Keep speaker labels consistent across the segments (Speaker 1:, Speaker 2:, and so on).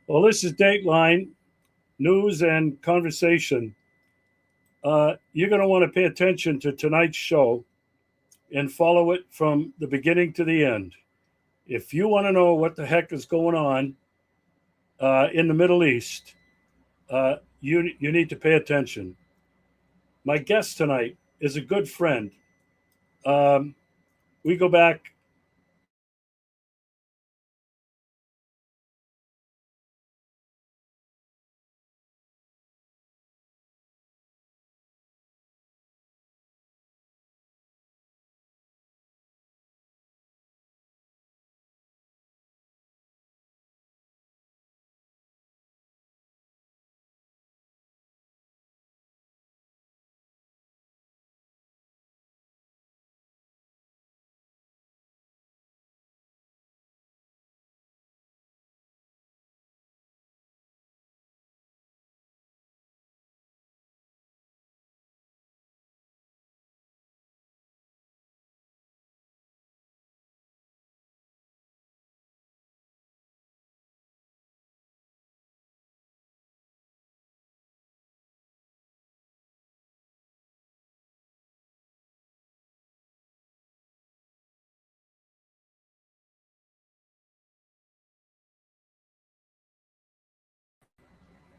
Speaker 1: Well, this is Dateline News and Conversation. You're going to want to pay attention to tonight's show and follow it from the beginning to the end. If you want to know what the heck is going on in the Middle East, you need to pay attention. My guest tonight is a good friend. Um, we go back.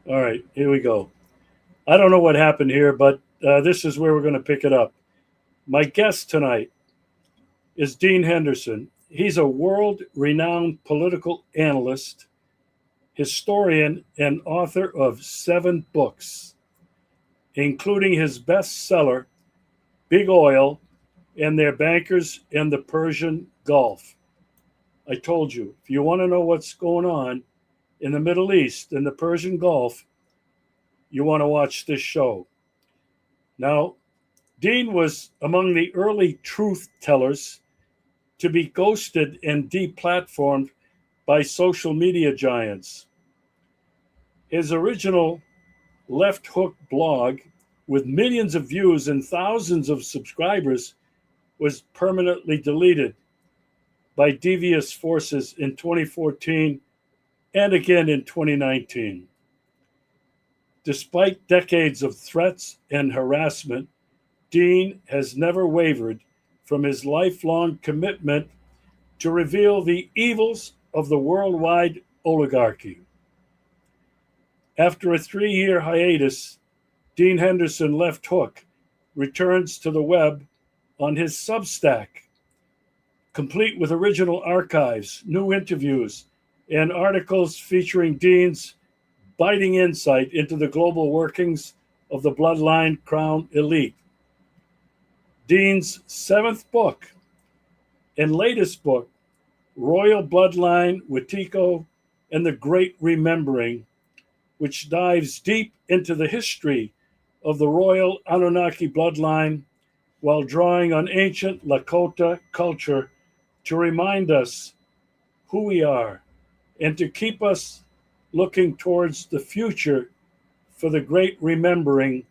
Speaker 1: All right, here we go. I don't know what happened here, but this is where we're going to pick it up. My guest tonight is Dean Henderson. He's a world renowned political analyst, historian, and author of 7 books, including his bestseller, Big Oil and Their Bankers in the Persian Gulf. I told you, if you want to know what's going on in the Middle East and the Persian Gulf, you want to watch this show. Now, Dean was among the early truth tellers to be ghosted and deplatformed by social media giants. His original Left Hook blog, with millions of views and thousands of subscribers, was permanently deleted by devious forces in 2014 and again in 2019. Despite decades of threats and harassment, Dean has never wavered from his lifelong commitment to reveal the evils of the worldwide oligarchy. After a 3 year hiatus, Dean Henderson Left Hook returns to the web on his Substack, complete with original archives, new interviews, and articles featuring Dean's biting insight into the global workings of the bloodline crown elite. Dean's 7th book and latest book, Royal Bloodline Wetiko and the Great Remembering, which dives deep into the history of the royal Anunnaki bloodline while drawing on ancient Lakota culture to remind us who we are and to keep us looking towards the future for the great remembering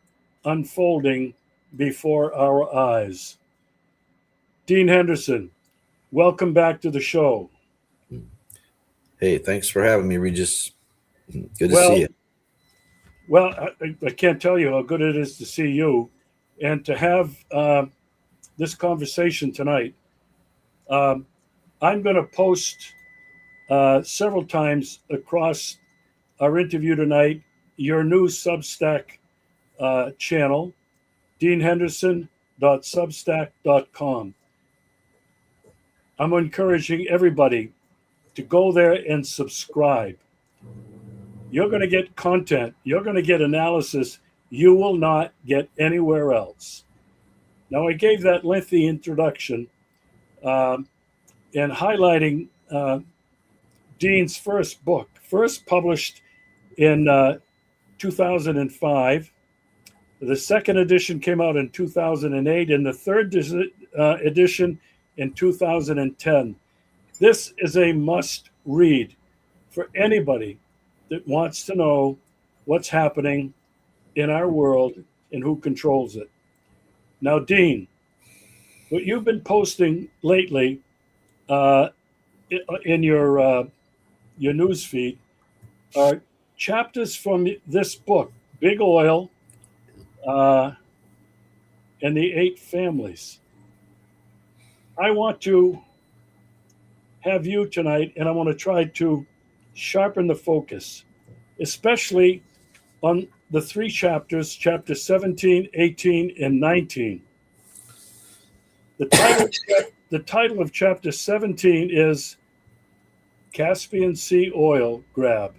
Speaker 1: unfolding before our eyes. Dean Henderson, welcome back to the show.
Speaker 2: Hey, thanks for having me, Regis. Good to see
Speaker 1: Well,
Speaker 2: you.
Speaker 1: well, I can't tell you how good it is to see you and to have this conversation tonight. Um, I'm going to post several times across our interview tonight your new Substack channel, deanhenderson.substack.com. I'm encouraging everybody to go there and subscribe. You're going to get content, you're going to get analysis you will not get anywhere else. Now, I gave that lengthy introduction um, and highlighting Dean's first book, first published in 2005. The second edition came out in 2008, and the third edition in 2010. This is a must read for anybody that wants to know what's happening in our world and who controls it. Now, Dean, what you've been posting lately uh, in your news feed chapters from this book, Big Oil uh, and the Eight Families. I want to have you tonight, and I want to try to sharpen the focus, especially on the three chapters, chapter 17, 18, and 19. The title of chapter 17 is Caspian Sea Oil Grab,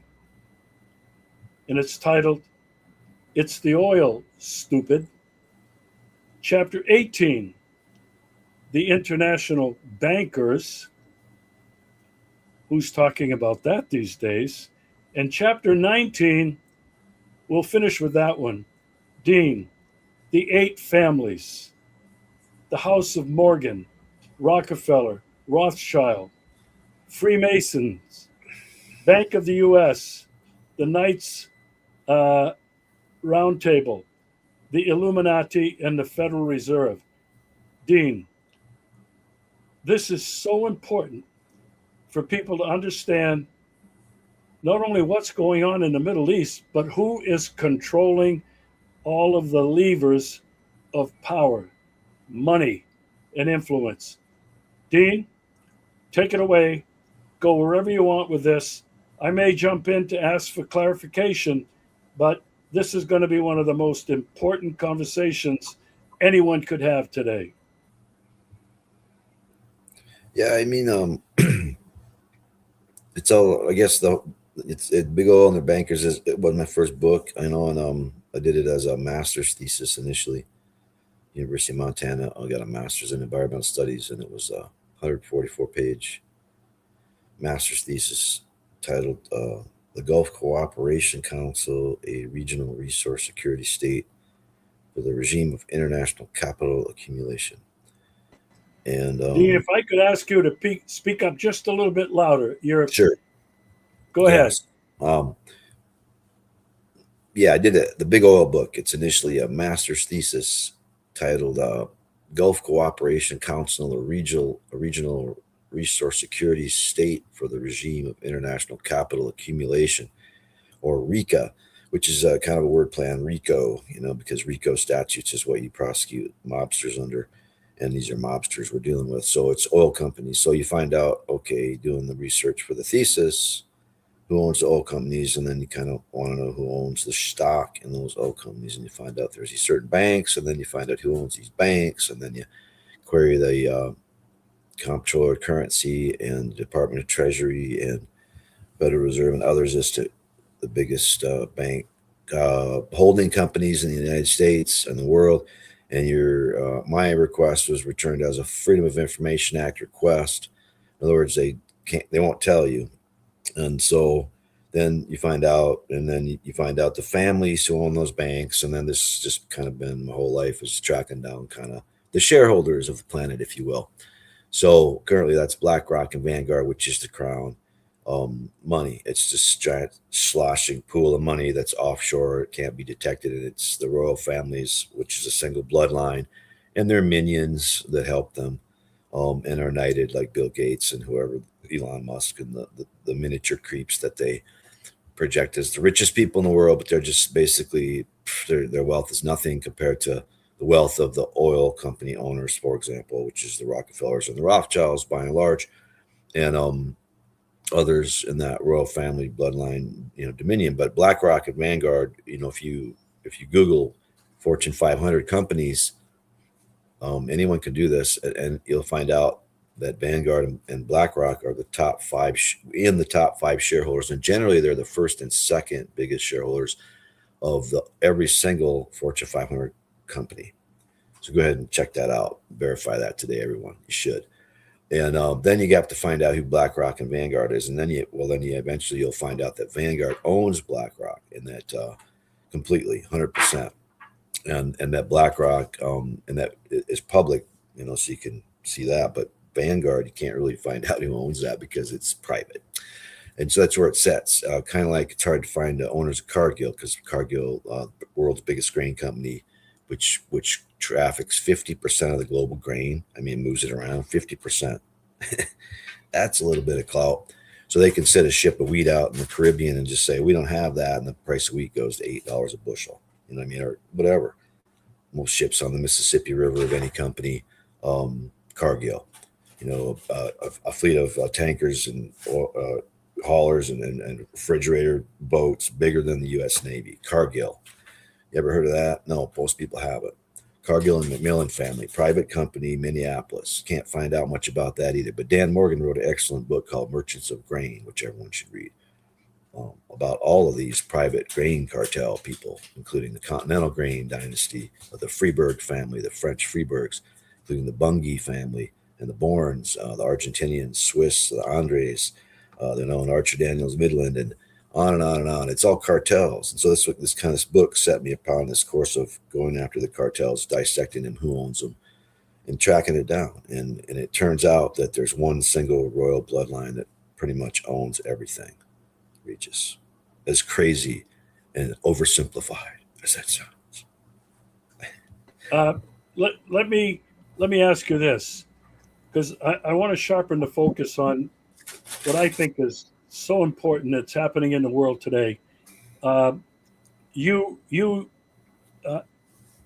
Speaker 1: and it's titled, It's the Oil, Stupid. Chapter 18, The International Bankers. Who's talking about that these days? And chapter 19, we'll finish with that one. Dean, The Eight Families, the House of Morgan, Rockefeller, Rothschild, Freemasons, Bank of the U.S., the Knights Roundtable, the Illuminati, and the Federal Reserve. Dean, this is so important for people to understand not only what's going on in the Middle East, but who is controlling all of the levers of power, money, and influence. Dean, take it away. Go wherever you want with this. I may jump in to ask for clarification, but this is going to be one of the most important conversations anyone could have today.
Speaker 2: Yeah, I mean, it's all. I guess it's Big Oil and the Bankers is it was my first book. I know, and I did it as a master's thesis initially. University of Montana. I got a master's in environmental studies, and it was a 144-page master's thesis titled "The Gulf Cooperation Council: A Regional Resource Security State for the Regime of International Capital Accumulation." And
Speaker 1: Dean, if I could ask you to speak up just a little bit louder,
Speaker 2: sure,
Speaker 1: go ahead.
Speaker 2: yes. Yeah, I did the Big Oil book. It's initially a master's thesis titled "Gulf Cooperation Council: a Regional Resource Security State for the Regime of International Capital Accumulation," or RICA, which is kind of a wordplay on RICO, because RICO statutes is what you prosecute mobsters under, and these are mobsters we're dealing with. So it's oil companies. So you find out, okay, doing the research for the thesis, who owns the oil companies, and then you kind of want to know who owns the stock in those oil companies, and you find out there's these certain banks, and then you find out who owns these banks, and then you query the Comptroller of Currency and Department of Treasury and Federal Reserve and others as to the biggest bank holding companies in the United States and the world. And my request was returned as a Freedom of Information Act request. In other words, they won't tell you. And so then you find out, and then you find out the families who own those banks. And then this just kind of been my whole life is tracking down kind of the shareholders of the planet, if you will. So currently that's BlackRock and Vanguard, which is the crown money. It's just giant sloshing pool of money that's offshore. It can't be detected. And it's the royal families, which is a single bloodline, and their minions that help them and are knighted, like Bill Gates and whoever, Elon Musk, and the miniature creeps that they project as the richest people in the world. But they're just basically, their wealth is nothing compared to the wealth of the oil company owners, for example, which is the Rockefellers and the Rothschilds by and large, and others in that royal family bloodline, dominion. But BlackRock and Vanguard, if you Google Fortune 500 companies, anyone can do this, and you'll find out that Vanguard and BlackRock are the top five shareholders, and generally they're the first and second biggest shareholders of every single Fortune 500 company. So go ahead and check that out. Verify that today, everyone. You should. And then you have to find out who BlackRock and Vanguard is, and then eventually you'll find out that Vanguard owns BlackRock, and that completely, 100%, and that BlackRock and that is public, so you can see that. But Vanguard, you can't really find out who owns that because it's private, and so that's where it sets. Kind of like it's hard to find the owners of Cargill, because Cargill, the world's biggest grain company, which traffics 50% of the global grain. I mean, moves it around 50%. That's a little bit of clout. So they can set a ship of wheat out in the Caribbean and just say, we don't have that. And the price of wheat goes to $8 a bushel, you know what I mean? Or whatever. Most ships on the Mississippi River of any company, Cargill, you know, a fleet of tankers and haulers and refrigerator boats bigger than the U.S. Navy, Cargill. You ever heard of that? No, most people haven't. Cargill and McMillan family, private company, Minneapolis. Can't find out much about that either. But Dan Morgan wrote an excellent book called Merchants of Grain, which everyone should read, about all of these private grain cartel people, including the Continental Grain dynasty, the Freeburg family, the French Freeburgs, including the Bunge family and the Borns, the Argentinians, Swiss, the Andres, the known Archer Daniels Midland, and on and on and on. It's all cartels. And so this book set me upon this course of going after the cartels, dissecting them, who owns them, and tracking it down. And it turns out that there's one single royal bloodline that pretty much owns everything. Regis, as crazy and oversimplified as that sounds.
Speaker 1: Let me ask you this, because I want to sharpen the focus on what I think is so important that's happening in the world today. You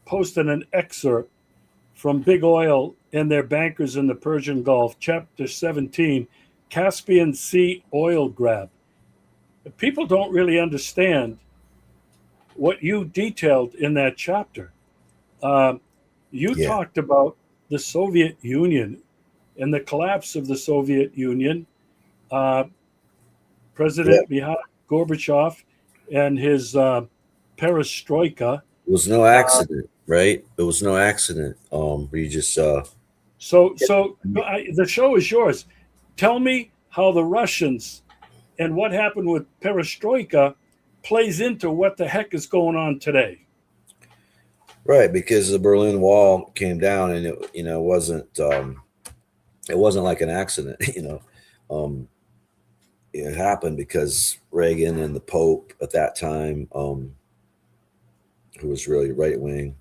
Speaker 1: posted an excerpt from Big Oil and their bankers in the Persian Gulf, chapter 17, Caspian Sea oil grab. People don't really understand what you detailed in that chapter. You talked about the Soviet Union and the collapse of the Soviet Union. President Mikhail Gorbachev and his perestroika.
Speaker 2: It was no accident, right? It was no accident. Regis.
Speaker 1: The show is yours. Tell me how the Russians and what happened with perestroika plays into what the heck is going on today.
Speaker 2: Right, because the Berlin Wall came down, and it wasn't like an accident. It happened because Reagan and the Pope at that time, who was really right wing,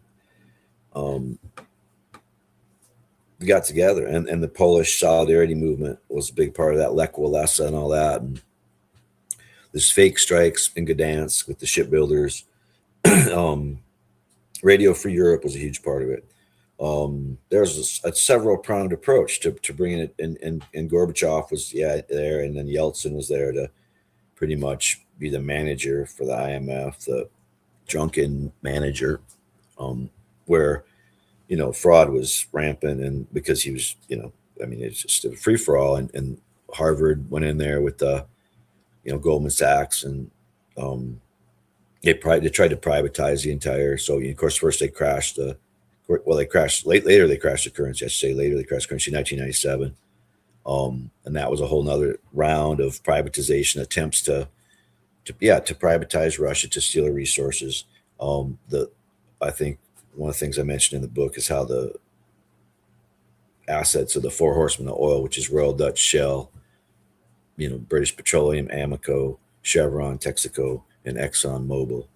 Speaker 2: got together, and the Polish solidarity movement was a big part of that, Lech Walesa and all that. And there's fake strikes in Gdansk with the shipbuilders. Radio Free Europe was a huge part of it. There's a several pronged approach to bringing it, and Gorbachev was there, and then Yeltsin was there to pretty much be the manager for the IMF, the drunken manager, where fraud was rampant, and because he was it's just a free for all, and Harvard went in there with the Goldman Sachs, and they tried to privatize the entire Soviet. Of course, first they crashed they crashed later. They crashed the currency. I should say later they crashed currency in 1997, and that was a whole nother round of privatization attempts to privatize Russia, to steal their resources. I think one of the things I mentioned in the book is how the assets of the four horsemen of oil, which is Royal Dutch Shell, British Petroleum, Amoco, Chevron, Texaco, and Exxon Mobil.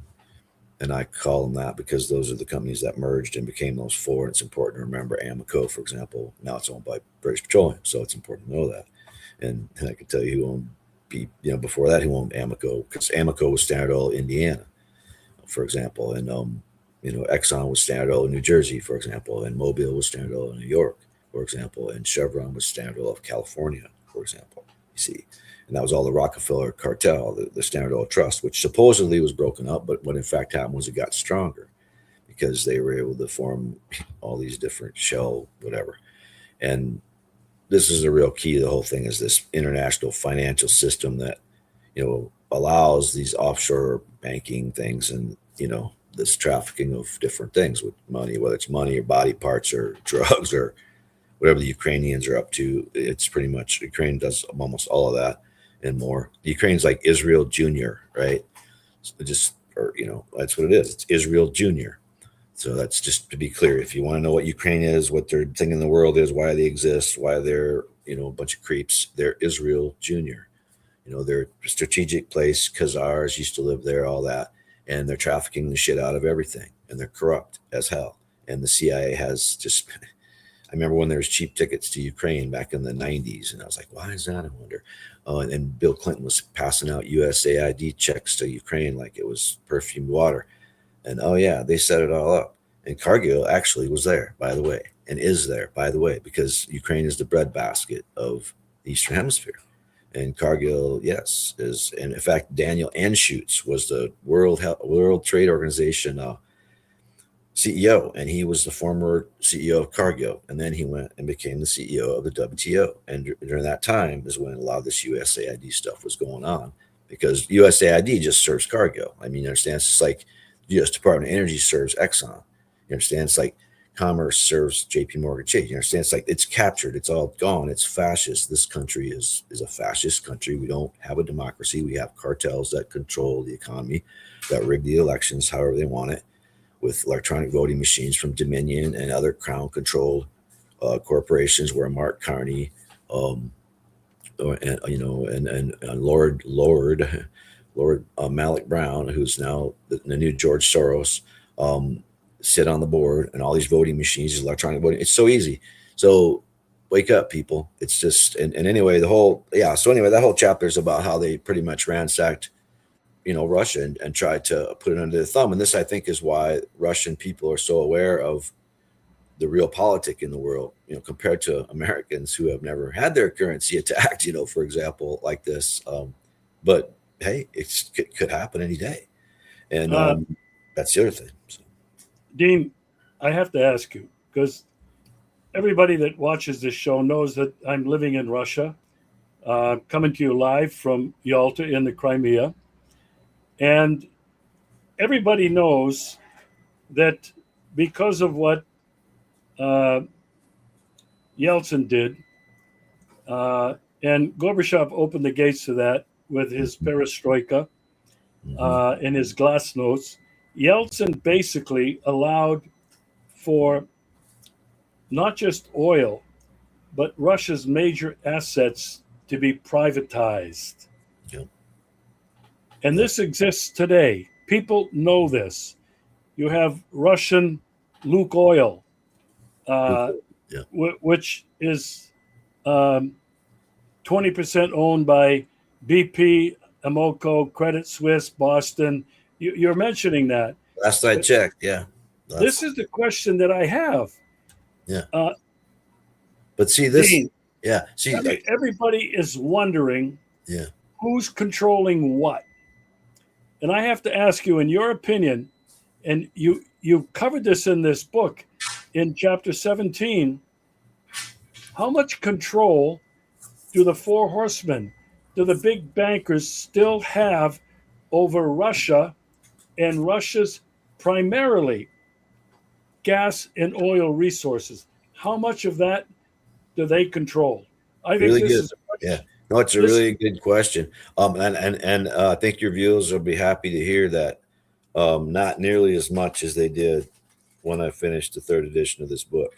Speaker 2: And I call them that because those are the companies that merged and became those four. And it's important to remember Amoco, for example, now it's owned by British Petroleum. So it's important to know that. And I can tell you who owned, before that, who owned Amoco, because Amoco was Standard Oil Indiana, for example. And, Exxon was Standard Oil in New Jersey, for example. And Mobil was Standard Oil in New York, for example. And Chevron was Standard Oil of California, for example. You see. And that was all the Rockefeller cartel, the Standard Oil Trust, which supposedly was broken up. But what in fact happened was it got stronger because they were able to form all these different shell, whatever. And this is the real key to the whole thing, is this international financial system that, allows these offshore banking things and, this trafficking of different things with money, whether it's money or body parts or drugs or whatever the Ukrainians are up to. It's pretty much Ukraine does almost all of that and more. Ukraine's like Israel Junior, right? So that's what it is. It's Israel Junior. So that's just to be clear. If you want to know what Ukraine is, what their thing in the world is, why they exist, why they're, a bunch of creeps, they're Israel Junior. They're a strategic place. Khazars used to live there, all that. And they're trafficking the shit out of everything. And they're corrupt as hell. And the CIA has just I remember when there was cheap tickets to Ukraine back in the 90s, and I was like, why is that? I wonder. And Bill Clinton was passing out USAID checks to Ukraine like it was perfumed water. And oh yeah, they set it all up. And Cargill actually was there, by the way, and is there, by the way, because Ukraine is the breadbasket of the Eastern Hemisphere. And Cargill, yes, is, and in fact, Daniel Anschutz was the World Trade Organization CEO, and he was the former CEO of Cargill, and then he went and became the CEO of the WTO. And during that time is when a lot of this USAID stuff was going on, because USAID just serves Cargill. I mean, you understand? It's just like the U.S. Department of Energy serves Exxon. You understand? It's like Commerce serves J.P. Morgan Chase. You understand? It's like it's captured. It's all gone. It's fascist. This country is a fascist country. We don't have a democracy. We have cartels that control the economy, that rig the elections however they want it, with electronic voting machines from Dominion and other crown-controlled corporations, where Mark Carney, and Lord Malik Brown, who's now the new George Soros, sit on the board, and all these voting machines, electronic voting. It's so easy. So wake up, people. It's just, and anyway, that whole chapter is about how they pretty much ransacked, Russia and tried to put it under their thumb. And this, I think, is why Russian people are so aware of the real politic in the world, compared to Americans who have never had their currency attacked, for example, like this. But hey, it could happen any day. And that's the other thing. So.
Speaker 1: Dean, I have to ask you, because everybody that watches this show knows that I'm living in Russia, coming to you live from Yalta in the Crimea. And everybody knows that because of what Yeltsin did, and Gorbachev opened the gates to that with his perestroika and his glasnost, Yeltsin basically allowed for not just oil, but Russia's major assets to be privatized.
Speaker 2: Yep.
Speaker 1: And this exists today. People know this. You have Russian Lukoil, which is 20% owned by BP, Amoco, Credit Suisse, Boston. You're mentioning that.
Speaker 2: Last I checked, yeah.
Speaker 1: This is the question that I have.
Speaker 2: Yeah. But see this,
Speaker 1: Dean,
Speaker 2: yeah. See,
Speaker 1: everybody is wondering,
Speaker 2: yeah,
Speaker 1: who's controlling what. And I have to ask you, in your opinion, and you covered this in this book, in chapter 17, how much control do the four horsemen, do the big bankers still have over Russia and Russia's primarily gas and oil resources? How much of that do they control? I think
Speaker 2: really
Speaker 1: this
Speaker 2: good.
Speaker 1: is a question.
Speaker 2: Yeah. No, it's a really good question. And I think your viewers will be happy to hear that not nearly as much as they did when I finished the third edition of this book.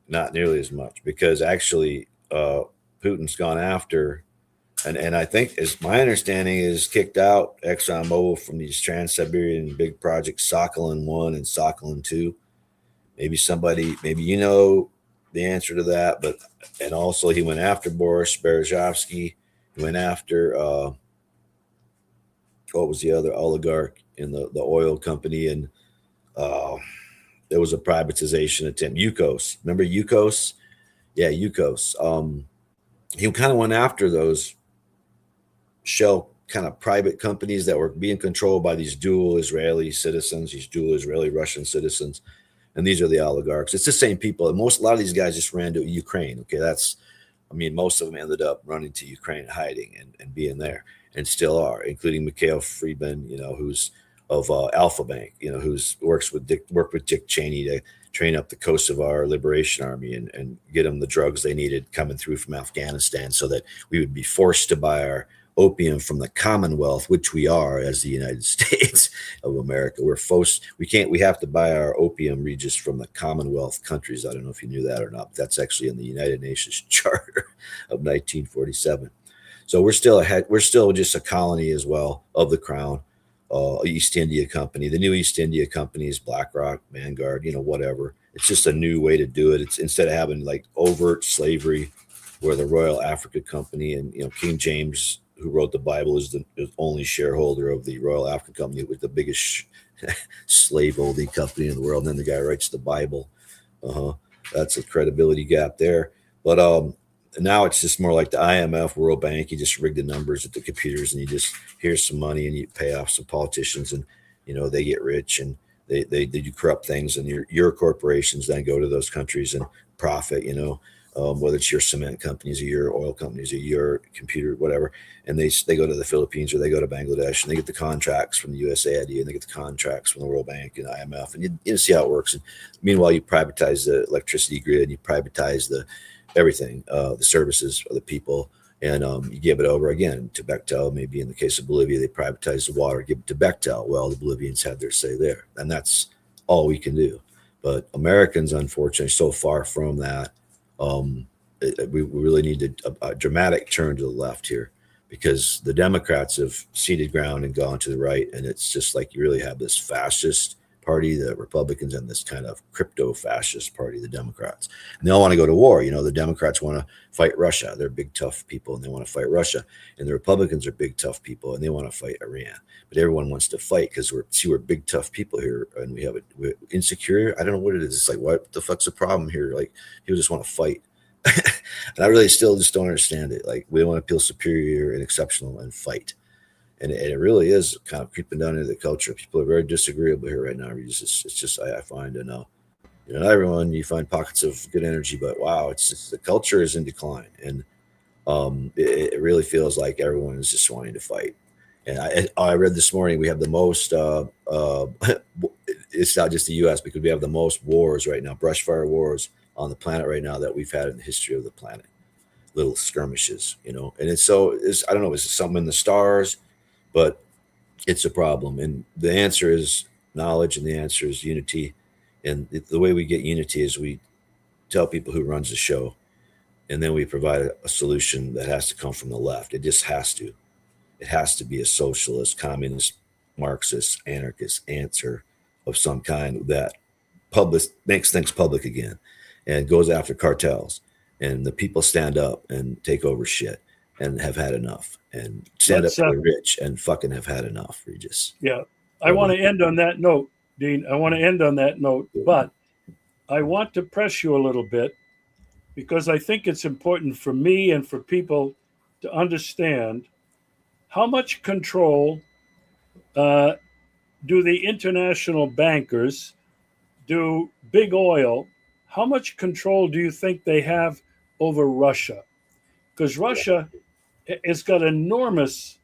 Speaker 2: Not nearly as much, because actually Putin's gone after, and I think, as my understanding is, kicked out ExxonMobil from these Trans-Siberian big projects, Sakhalin 1 and Sakhalin 2. Maybe the answer to that, and also he went after Boris Berezovsky. He went after what was the other oligarch in the oil company, and there was a privatization attempt. Yukos, remember Yukos? Yeah, Yukos. He kind of went after those shell kind of private companies that were being controlled by these dual Israeli citizens, these dual Israeli Russian citizens. And these are the oligarchs. It's the same people. A lot of these guys just ran to Ukraine. Okay, most of them ended up running to Ukraine, hiding and being there, and still are, including Mikhail Friedman, who's of Alpha Bank, who's worked with Dick Cheney to train up the Kosovar Liberation Army and get them the drugs they needed coming through from Afghanistan, so that we would be forced to buy our opium from the Commonwealth, which we are as the United States of America. We have to buy our opium regis from the Commonwealth countries. I don't know if you knew that or not, but that's actually in the United Nations Charter of 1947. So we're still ahead. We're still just a colony as well of the Crown, East India Company. The new East India Company is BlackRock, Vanguard, whatever. It's just a new way to do it. It's instead of having like overt slavery, where the Royal Africa Company and King James, who wrote the Bible, is the only shareholder of the Royal African Company. It was the biggest slave holding company in the world. And then the guy writes the Bible. That's a credibility gap there. But now it's just more like the IMF, World Bank. You just rig the numbers at the computers, and you just here's some money, and you pay off some politicians, and they get rich, and they do corrupt things, and your corporations then go to those countries and profit. Whether it's your cement companies or your oil companies or your computer, whatever, and they go to the Philippines or they go to Bangladesh, and they get the contracts from the USAID, and they get the contracts from the World Bank and IMF, and you see how it works. And meanwhile, you privatize the electricity grid, you privatize everything, the services of the people, and you give it over again to Bechtel. Maybe in the case of Bolivia, they privatize the water, give it to Bechtel. Well, the Bolivians have their say there, and that's all we can do. But Americans, unfortunately, so far from that. We really need a dramatic turn to the left here, because the Democrats have ceded ground and gone to the right. And it's just like you really have this fascist party, the Republicans, and this kind of crypto fascist party, the Democrats. And they all want to go to war. The Democrats want to fight Russia. They're big, tough people, and they want to fight Russia. And the Republicans are big, tough people, and they want to fight Iran. But everyone wants to fight because we're big, tough people here, and we're insecure. I don't know what it is. It's like, what the fuck's the problem here? Like, people just want to fight. And I really still just don't understand it. Like, we want to feel superior and exceptional and fight. And it really is kind of creeping down into the culture. People are very disagreeable here right now. It's just I find, not everyone, you find pockets of good energy, but wow, it's just, the culture is in decline. And it really feels like everyone is just wanting to fight. And I read this morning, we have the most, it's not just the U.S., because we have the most wars right now, brush fire wars on the planet right now that we've had in the history of the planet. Little skirmishes, and it's I don't know, is it something in the stars? But it's a problem. And the answer is knowledge, and the answer is unity. And the way we get unity is we tell people who runs the show, and then we provide a solution that has to come from the left. It just has to. It has to be a socialist, communist, Marxist, anarchist answer of some kind that makes things public again and goes after cartels. And the people stand up and take over shit and have had enough, and stand up for the rich and fucking have had enough, Regis.
Speaker 1: Yeah. I want to end on that note, Dean. I want to end on that note, but I want to press you a little bit, because I think it's important for me and for people to understand how much control do the international bankers, do big oil, how much control do you think they have over Russia? Because Russia has got enormous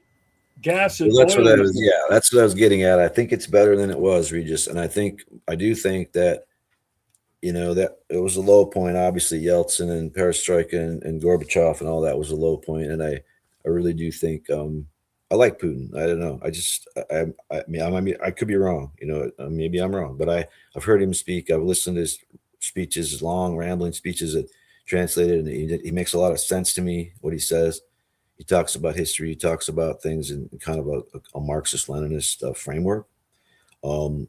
Speaker 1: gas and
Speaker 2: that's
Speaker 1: oil.
Speaker 2: That's what I was getting at. I think it's better than it was, Regis. And I do think that, that it was a low point. Obviously, Yeltsin and Perestroika and Gorbachev and all that was a low point. And I really do think I like Putin. I don't know. I could be wrong. Maybe I'm wrong. But I've heard him speak. I've listened to his speeches, his long rambling speeches that translated, and he makes a lot of sense to me, what he says. He talks about history. He talks about things in kind of a Marxist-Leninist framework to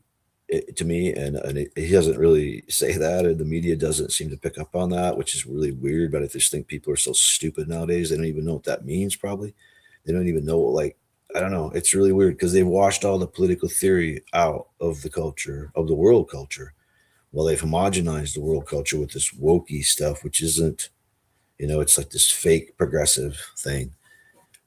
Speaker 2: me. And he doesn't really say that, and the media doesn't seem to pick up on that, which is really weird. But I just think people are so stupid nowadays. They don't even know what that means, probably. They don't even know, I don't know. It's really weird because they've washed all the political theory out of the culture, of the world culture. Well, they've homogenized the world culture with this wokey stuff, which isn't, it's like this fake progressive thing.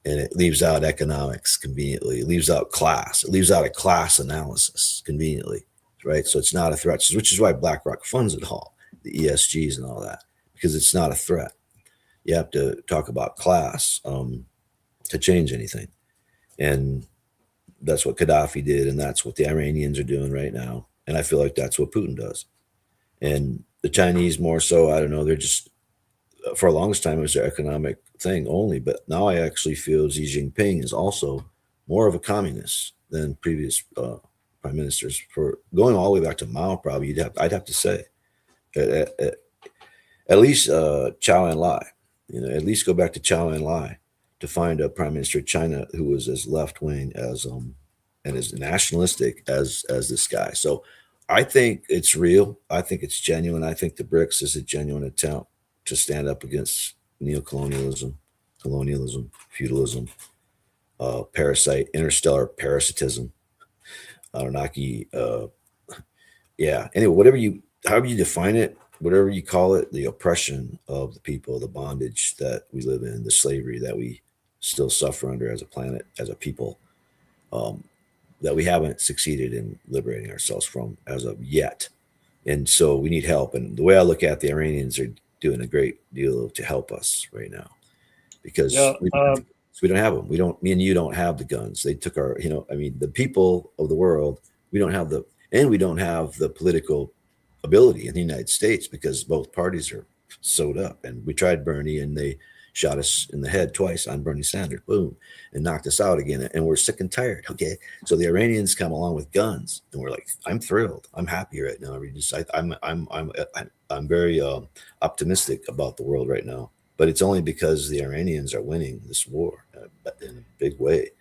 Speaker 2: And it leaves out economics conveniently. It leaves out class. It leaves out a class analysis conveniently, right? So it's not a threat, which is why BlackRock funds it all, the ESGs and all that, because it's not a threat. You have to talk about class to change anything. And that's what Gaddafi did, and that's what the Iranians are doing right now. And I feel like that's what Putin does. And the Chinese more so, I don't know, they're just, for the longest time, it was their economic thing only. But now I actually feel Xi Jinping is also more of a communist than previous prime ministers. For going all the way back to Mao, probably, I'd have to say. At least Chou En-lai, at least go back to Chou En-lai to find a prime minister of China who was as left-wing as and as nationalistic as this guy. So I think it's real. I think it's genuine. I think the BRICS is a genuine attempt to stand up against neocolonialism, colonialism, feudalism, parasite, interstellar parasitism, Anunnaki. Yeah. Anyway, however you define it, whatever you call it, the oppression of the people, the bondage that we live in, the slavery that we still suffer under as a planet, as a people, that we haven't succeeded in liberating ourselves from as of yet. And so we need help. And the way I look at it, the Iranians are doing a great deal to help us right now, because we don't have them. Me and you don't have the guns. They took our, the people of the world, we don't have the political ability in the United States, because both parties are sewed up. And we tried Bernie, and they shot us in the head twice on Bernie Sanders, boom, and knocked us out again. And we're sick and tired. Okay. So the Iranians come along with guns, and we're like, I'm thrilled. I'm happy right now. I'm very optimistic about the world right now, but it's only because the Iranians are winning this war in a big way.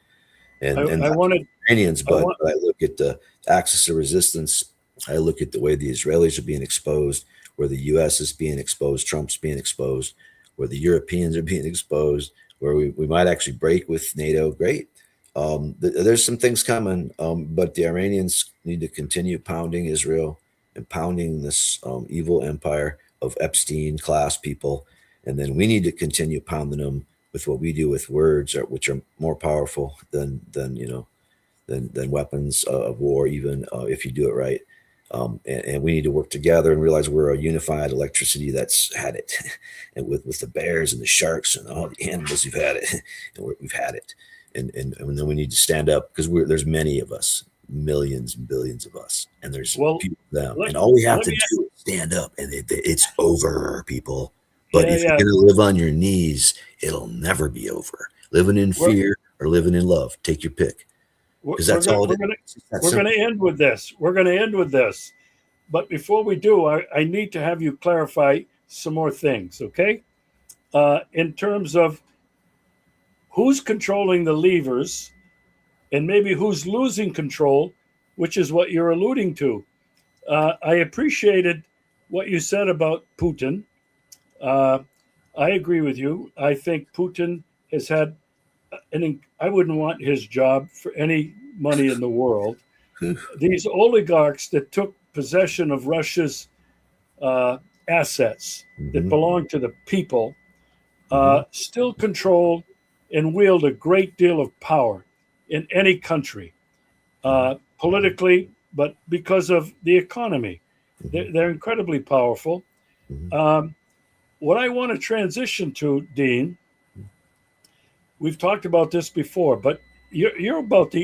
Speaker 2: And I wanted Iranians, but I look at the axis of resistance. I look at the way the Israelis are being exposed, where the U.S. is being exposed, Trump's being exposed, where the Europeans are being exposed, where we might actually break with NATO. Great. There's some things coming, but the Iranians need to continue pounding Israel and pounding this evil empire of Epstein class people. And then we need to continue pounding them with what we do with words, which are more powerful than weapons of war, even if you do it right. And we need to work together and realize we're a unified electricity that's had it, and with the bears and the sharks and all the animals who've had it, and we've had it, and then we need to stand up, because there's many of us, millions and billions of us, and there's people of them, and all we have to do is stand up, and it's over, people. But if you're going to live on your knees, it'll never be over. Living in fear or living in love, take your pick. Because that's all it is.
Speaker 1: We're going to end with this. We're going to end with this. But before we do, I need to have you clarify some more things, okay? In terms of who's controlling the levers, and maybe who's losing control, which is what you're alluding to. I appreciated what you said about Putin. I agree with you. I think Putin has had I wouldn't want his job for any money in the world. These oligarchs that took possession of Russia's assets that belong to the people still control and wield a great deal of power in any country, politically, but because of the economy. They're incredibly powerful. What I want to transition to, Dean, we've talked about this before, but you're about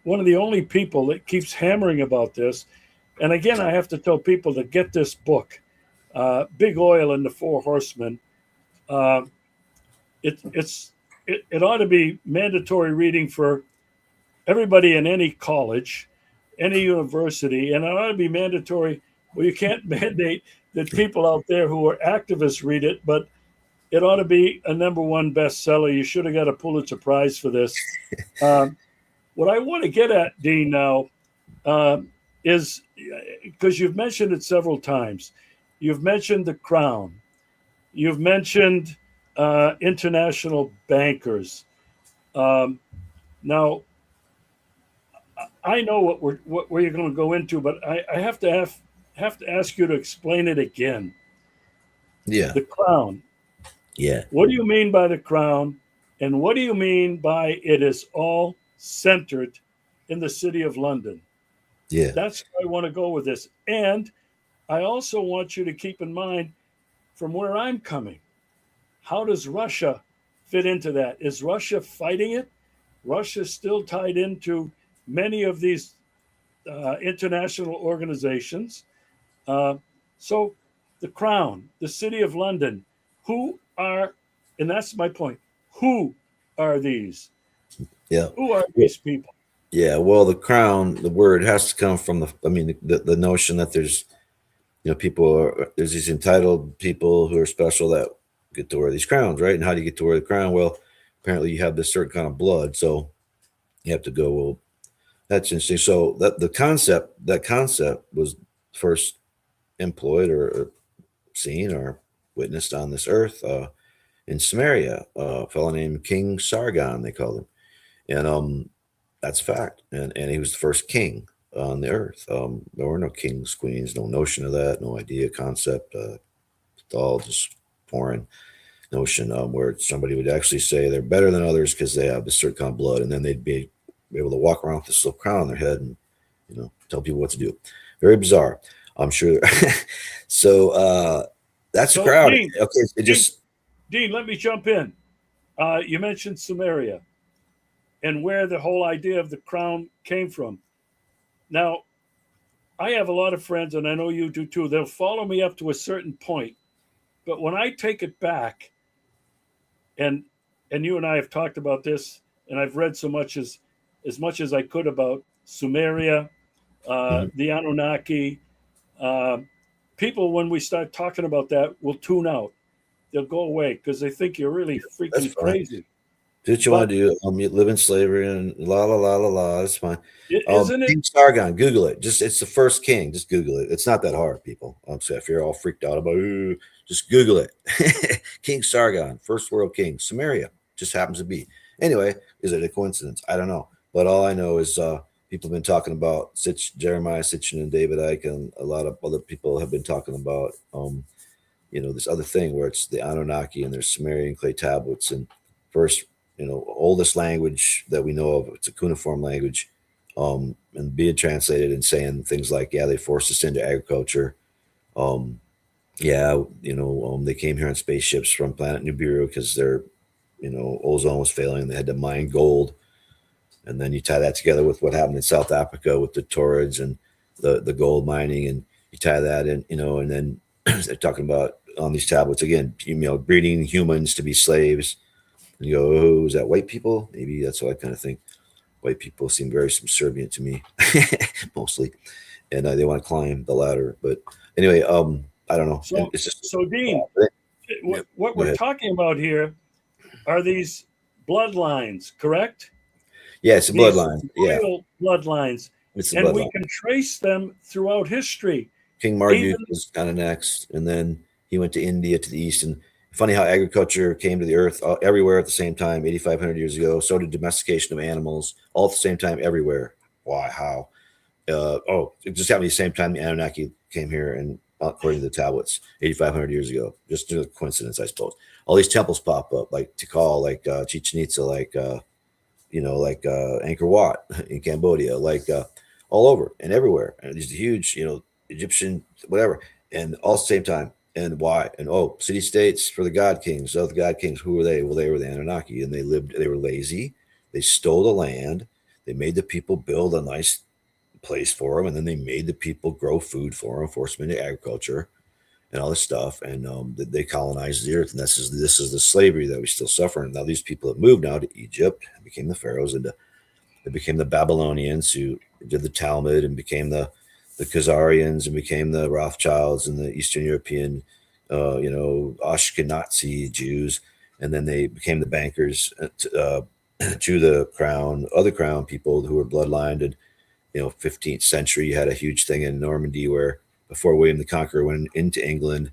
Speaker 1: one of the only people that keeps hammering about this. And again, I have to tell people to get this book, Big Oil and the Four Horsemen. It ought to be mandatory reading for everybody in any college, any university, and it ought to be mandatory. Well, you can't mandate that people out there who are activists read it, but it ought to be a #1 bestseller. You should have got a Pulitzer Prize for this. What I want to get at, Dean, now is, because you've mentioned it several times. You've mentioned the Crown. You've mentioned international bankers. Now, I know what you're going to go into, but I have to ask you to explain it again.
Speaker 2: Yeah.
Speaker 1: The Crown.
Speaker 2: Yeah.
Speaker 1: What do you mean by the Crown? And what do you mean by it is all centered in the city of London?
Speaker 2: Yeah.
Speaker 1: That's where I want to go with this. And I also want you to keep in mind from where I'm coming. How does Russia fit into that? Is Russia fighting it? Russia's still tied into many of these international organizations. So the Crown, the city of London, and that's my point, who are these?
Speaker 2: Yeah.
Speaker 1: Who are these people?
Speaker 2: Yeah, well, the Crown, the word has to come from the notion that there's, there's these entitled people who are special that get to wear these crowns, right? And how do you get to wear the crown? Well, apparently you have this certain kind of blood, so you have to go, well, that's interesting. So that concept was first employed or seen or witnessed on this earth in Samaria. A fellow named King Sargon, they called him, and that's a fact. And he was the first king on the earth. There were no kings, queens, no notion of that, no idea, concept. It's all just foreign notion where somebody would actually say they're better than others because they have a certain kind of blood, and then they'd be able to walk around with this little crown on their head and tell people what to do. Very bizarre, I'm sure. So that's
Speaker 1: So,
Speaker 2: a crowd.
Speaker 1: Dean,
Speaker 2: Okay, it just
Speaker 1: Dean, let me jump in. You mentioned Samaria and where the whole idea of the crown came from. Now, I have a lot of friends, and I know you do too. They'll follow me up to a certain point, but when I take it back, and you and I have talked about this, and I've read as much as I could about Sumeria,
Speaker 2: Mhm.
Speaker 1: the Anunnaki. Uh, People, when we start talking about that, will tune out. They'll go away because they think you're really
Speaker 2: That's
Speaker 1: freaking
Speaker 2: fine.
Speaker 1: crazy.
Speaker 2: Do what you want
Speaker 1: But
Speaker 2: to do. You live in slavery and la la la la la. That's fine.
Speaker 1: isn't it?
Speaker 2: King Sargon, Google it. Just it's the first king. Just Google it. It's not that hard, people. So if you're all freaked out about it, just Google it. King Sargon, first world king, Samaria, just happens to be. Anyway, is it a coincidence? I don't know. But all I know is people have been talking about Jeremiah Sitchin and David Icke, and a lot of other people have been talking about this other thing where it's the Anunnaki and there's Sumerian clay tablets and first, oldest language that we know of. It's a cuneiform language, and being translated and saying things like, yeah, they forced us into agriculture. Um, yeah, they came here on spaceships from planet Nibiru because their, ozone was failing. They had to mine gold. And then you tie that together with what happened in South Africa with the Torrids and the gold mining, and you tie that in, and then they're talking about on these tablets again, breeding humans to be slaves. And you go, oh, is that white people? Maybe that's what I kind of think. White people seem very subservient to me, mostly, and they want to climb the ladder. But anyway, I don't know. And
Speaker 1: So,
Speaker 2: it's just
Speaker 1: so Dean,
Speaker 2: yeah,
Speaker 1: what
Speaker 2: go
Speaker 1: we're
Speaker 2: ahead.
Speaker 1: talking about here are these bloodlines, correct?
Speaker 2: Yeah, it's a
Speaker 1: These
Speaker 2: bloodline. Yeah,
Speaker 1: royal bloodlines,
Speaker 2: it's a
Speaker 1: and we
Speaker 2: bloodline.
Speaker 1: can trace them throughout history.
Speaker 2: King
Speaker 1: Even
Speaker 2: Marduk was kind of next, and then he went to India to the east. And funny how agriculture came to the earth everywhere at the same time, 8,500 years ago. So did domestication of animals, all at the same time everywhere. Why? How? It just happened at the same time the Anunnaki came here, and according to the tablets, 8,500 years ago. Just a coincidence, I suppose. All these temples pop up, like Tikal, like Chichen Itza, like Angkor Wat in Cambodia, like all over and everywhere. And these huge, Egyptian, whatever, and all at the same time. And why? And city states for the God Kings. Of the God Kings, who were they? Well, they were the Anunnaki, and they were lazy. They stole the land. They made the people build a nice place for them, and then they made the people grow food for them, forced them into agriculture and all this stuff, and they colonized the earth, and this is the slavery that we still suffer. And now these people have moved now to Egypt and became the pharaohs, and they became the Babylonians who did the Talmud, and became the Khazarians, and became the Rothschilds and the Eastern European, Ashkenazi Jews, and then they became the bankers to the crown, other crown people who were bloodlined. And 15th century, you had a huge thing in Normandy where before William the Conqueror went into England,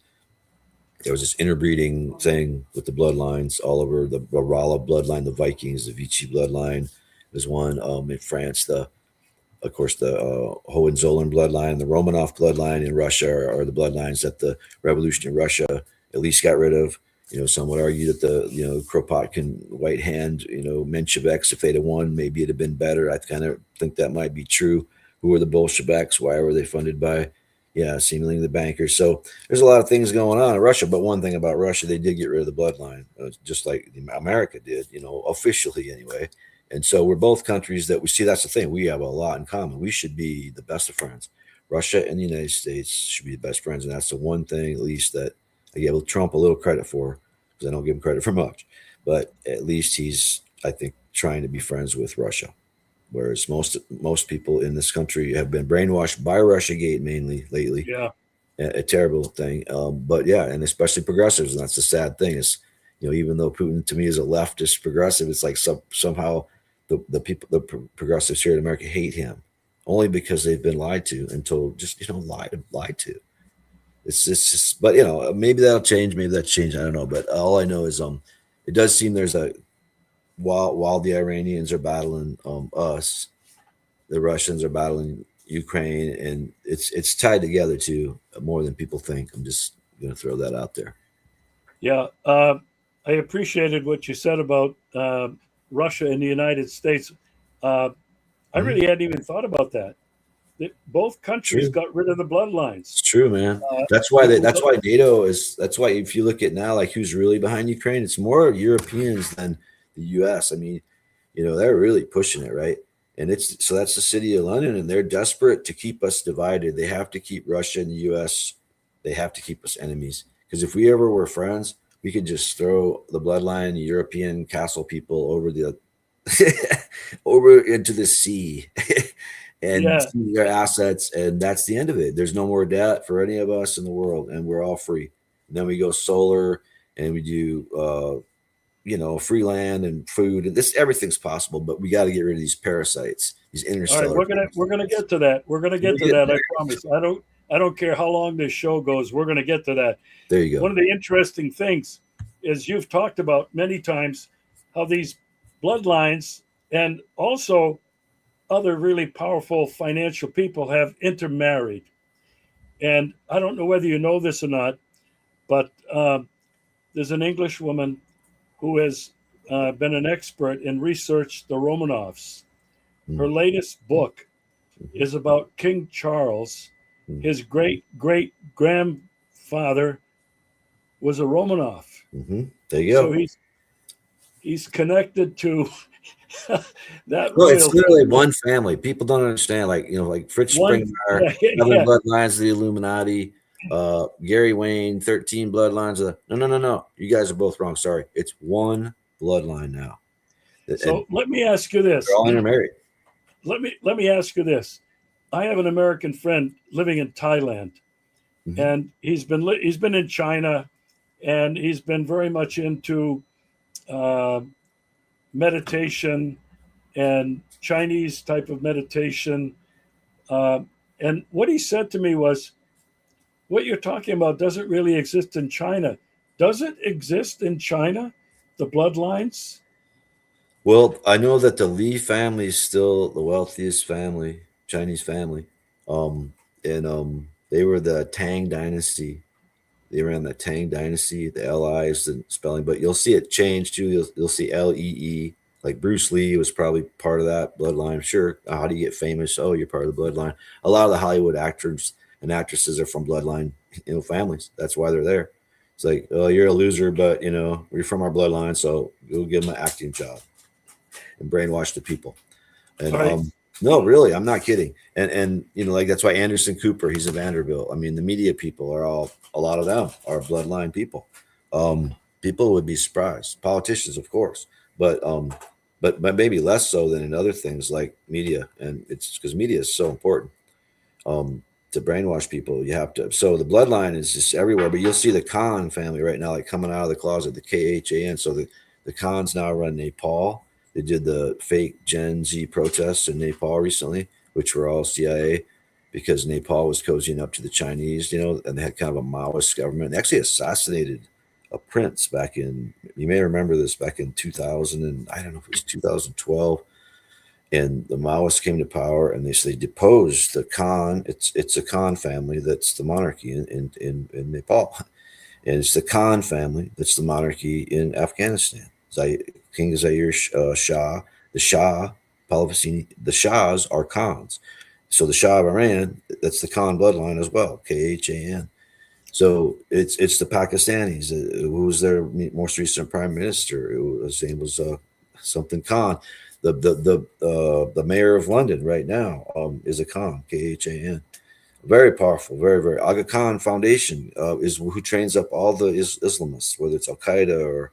Speaker 2: there was this interbreeding thing with the bloodlines all over the Rala bloodline, the Vikings, the Vichy bloodline. There's one in France, of course, the Hohenzollern bloodline, the Romanov bloodline in Russia are the bloodlines that the revolution in Russia at least got rid of. Some would argue that the Kropotkin, White Hand, Mensheviks, if they'd have won, maybe it'd have been better. I kind of think that might be true. Who were the Bolsheviks? Why were they funded by? Yeah, seemingly the bankers. So there's a lot of things going on in Russia. But one thing about Russia, they did get rid of the bloodline, just like America did, officially anyway. And so we're both countries that we see. That's the thing. We have a lot in common. We should be the best of friends. Russia and the United States should be the best friends. And that's the one thing, at least, that I give Trump a little credit for, because I don't give him credit for much. But at least he's, I think, trying to be friends with Russia. Whereas most people in this country have been brainwashed by RussiaGate mainly lately.
Speaker 1: yeah,
Speaker 2: A terrible thing. But yeah, and especially progressives. And that's the sad thing is, even though Putin to me is a leftist progressive, it's like somehow the progressives here in America hate him only because they've been lied to and told, just lied to. It's just, but maybe that'll change. Maybe that's changed. I don't know. But all I know is it does seem there's a while the Iranians are battling us, the Russians are battling Ukraine, and it's tied together too, more than people think. I'm just going to throw that out there.
Speaker 1: Yeah, I appreciated what you said about Russia and the United States. I really hadn't even thought about that. Both countries got rid of the bloodlines.
Speaker 2: It's true, man. That's why NATO is. That's why if you look at now, like who's really behind Ukraine, it's more Europeans than the U.S. I mean, they're really pushing it, right? And that's the city of London, and they're desperate to keep us divided. They have to keep Russia and the U.S. They have to keep us enemies, because if we ever were friends, we could just throw the bloodline, the European castle people over into the sea and see their assets, and that's the end of it. There's no more debt for any of us in the world, and we're all free. And then we go solar, and we do free land and food, and everything's possible, but we got to get rid of these parasites, these interstellar.
Speaker 1: All right, we're gonna get to that. We're gonna get to that. I promise. I don't care how long this show goes. We're gonna get to that.
Speaker 2: There you go.
Speaker 1: One of the interesting things is you've talked about many times how these bloodlines and also other really powerful financial people have intermarried. And I don't know whether you know this or not, but there's an English woman who has been an expert and researched the Romanovs. Her latest book is about King Charles. His great-great-grandfather was a Romanov.
Speaker 2: There you go.
Speaker 1: So he's connected to that.
Speaker 2: Well, it's literally one family. People don't understand, like Fritz Springer, bloodlines of the Illuminati, Gary Wayne, 13 bloodlines. No. You guys are both wrong. Sorry. It's one bloodline now.
Speaker 1: So let me ask you this.
Speaker 2: They're all intermarried.
Speaker 1: Let me ask you this. I have an American friend living in Thailand, and he's been in China, and he's been very much into meditation and Chinese type of meditation. And what he said to me was, what you're talking about doesn't really exist in China. Does it exist in China, the bloodlines?
Speaker 2: Well, I know that the Li family is still the wealthiest family, Chinese family. They were the Tang dynasty. They ran the Tang dynasty. The Li is the spelling, but you'll see it change too. You'll see Lee. Like Bruce Lee was probably part of that bloodline. Sure. How do you get famous? Oh, you're part of the bloodline. A lot of the Hollywood actors and actresses are from bloodline, families. That's why they're there. It's like, oh, you're a loser, but you're from our bloodline, so we'll give them an acting job and brainwash the people. And
Speaker 1: right.
Speaker 2: No, really, I'm not kidding. And like that's why Anderson Cooper, he's a Vanderbilt. I mean, the media people are a lot of them are bloodline people. People would be surprised. Politicians, of course, but maybe less so than in other things like media. And it's because media is so important. To brainwash people, you have to. So the bloodline is just everywhere. But you'll see the Khan family right now, like coming out of the closet, the KHAN. So the Khans now run Nepal. They did the fake Gen Z protests in Nepal recently, which were all CIA, because Nepal was cozying up to the Chinese, and they had kind of a Maoist government. They actually assassinated a prince back in, you may remember this, back in 2000, and I don't know if it was 2012. And the Maoists came to power, and they deposed the Khan. It's a Khan family that's the monarchy in Nepal, and it's the Khan family that's the monarchy in Afghanistan. King Zaire Shah, the Shah, Pahlavi, the Shahs are Khans. So the Shah of Iran, that's the Khan bloodline as well, KHAN. So it's the Pakistanis. Who was their most recent prime minister? His name was something Khan. The mayor of London right now is a Khan, KHAN. Very powerful, very, very. Aga Khan Foundation is who trains up all the Islamists, whether it's Al Qaeda or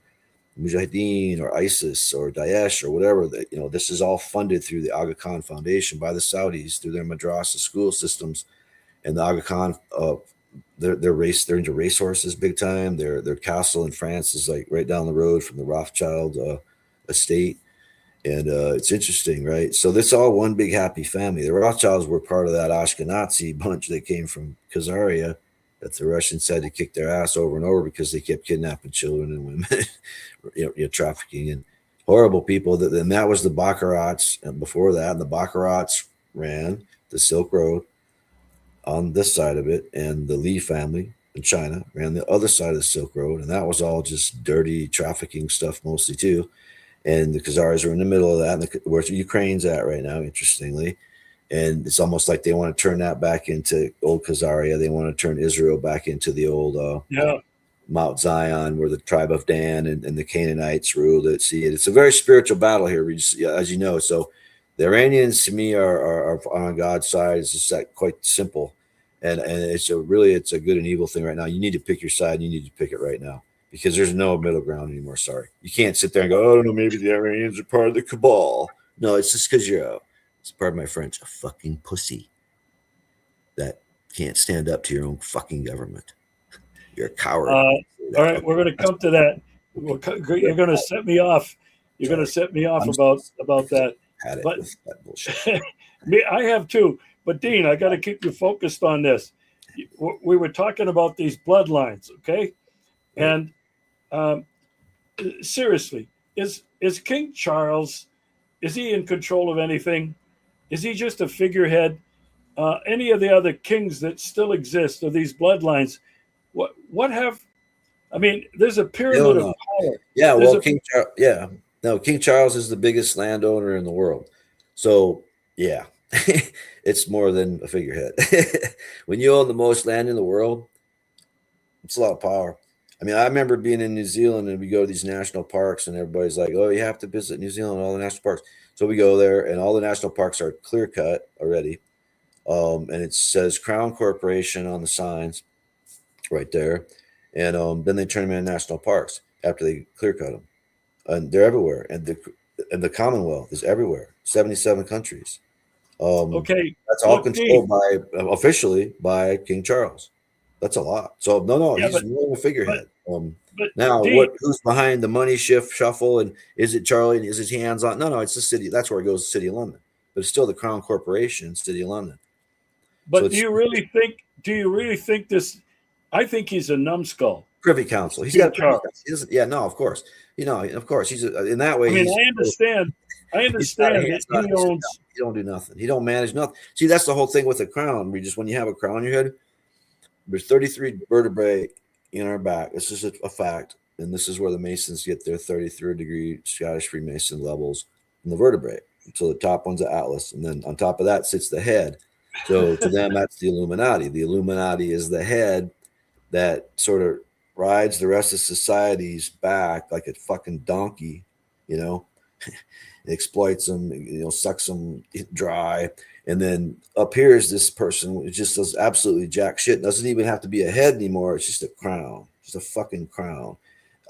Speaker 2: Mujahideen or ISIS or Daesh or whatever. This is all funded through the Aga Khan Foundation by the Saudis through their madrasa school systems. And the Aga Khan, they're into racehorses big time. Their castle in France is like right down the road from the Rothschild estate. And it's interesting, right? So this is all one big happy family. The Rothschilds were part of that Ashkenazi bunch that came from Khazaria that the Russians had to kick their ass over and over because they kept kidnapping children and women, trafficking and horrible people. And that was the Baccarats. And before that, and the Baccarats ran the Silk Road on this side of it, and the Li family in China ran the other side of the Silk Road, and that was all just dirty trafficking stuff mostly too. And the Khazaris are in the middle of that, and where Ukraine's at right now, interestingly. And it's almost like they want to turn that back into old Khazaria. They want to turn Israel back into the old Mount Zion, where the tribe of Dan and the Canaanites ruled it. See, it's a very spiritual battle here, as you know. So the Iranians, to me, are on God's side. It's just like quite simple, and it's a good and evil thing right now. You need to pick your side. And you need to pick it right now, because there's no middle ground anymore. Sorry. You can't sit there and go, oh, no, maybe the Iranians are part of the cabal. No, it's just because you're pardon my French, a fucking pussy that can't stand up to your own fucking government. You're a coward.
Speaker 1: All right, we're going to come to that. You're going to set me off. You're going to set me off about that.
Speaker 2: Had it
Speaker 1: but
Speaker 2: with that bullshit.
Speaker 1: I have too. But Dean, I got to keep you focused on this. We were talking about these bloodlines, okay? And seriously, is King Charles, is he in control of anything? Is he just a figurehead? Any of the other kings that still exist, or these bloodlines, what have? I mean, there's a pyramid of power.
Speaker 2: Yeah, well, King Charles is the biggest landowner in the world. So yeah, it's more than a figurehead. When you own the most land in the world, it's a lot of power. I mean, I remember being in New Zealand and we go to these national parks and everybody's like, oh, you have to visit New Zealand, all the national parks. So we go there and all the national parks are clear cut already. And it says Crown Corporation on the signs right there. And then they turn them into national parks after they clear cut them. And they're everywhere. And the Commonwealth is everywhere, 77 countries.
Speaker 1: Okay.
Speaker 2: That's all controlled officially by King Charles. That's a lot. So he's more of a figurehead. Who's behind the money shuffle, and is it Charlie? And is his hands on? No, it's the city. That's where it goes, the City of London. But it's still the Crown Corporation, City of London.
Speaker 1: But so do you really think this? I think he's a numbskull.
Speaker 2: Privy Council. He's got a Privy Council. Of course. Of course, he's in that way.
Speaker 1: I mean, I understand that he owns.
Speaker 2: He don't do nothing. He don't manage nothing. See, that's the whole thing with the crown. When you have a crown on your head, there's 33 vertebrae in our back. This is a fact, and this is where the Masons get their 33rd degree Scottish Freemason levels in the vertebrae. So the top one's the Atlas, and then on top of that sits the head. So to them, that's the Illuminati. The Illuminati is the head that sort of rides the rest of society's back like a fucking donkey, it exploits them, sucks them dry. And then up here is this person who just does absolutely jack shit. Doesn't even have to be a head anymore. It's just a crown, just a fucking crown.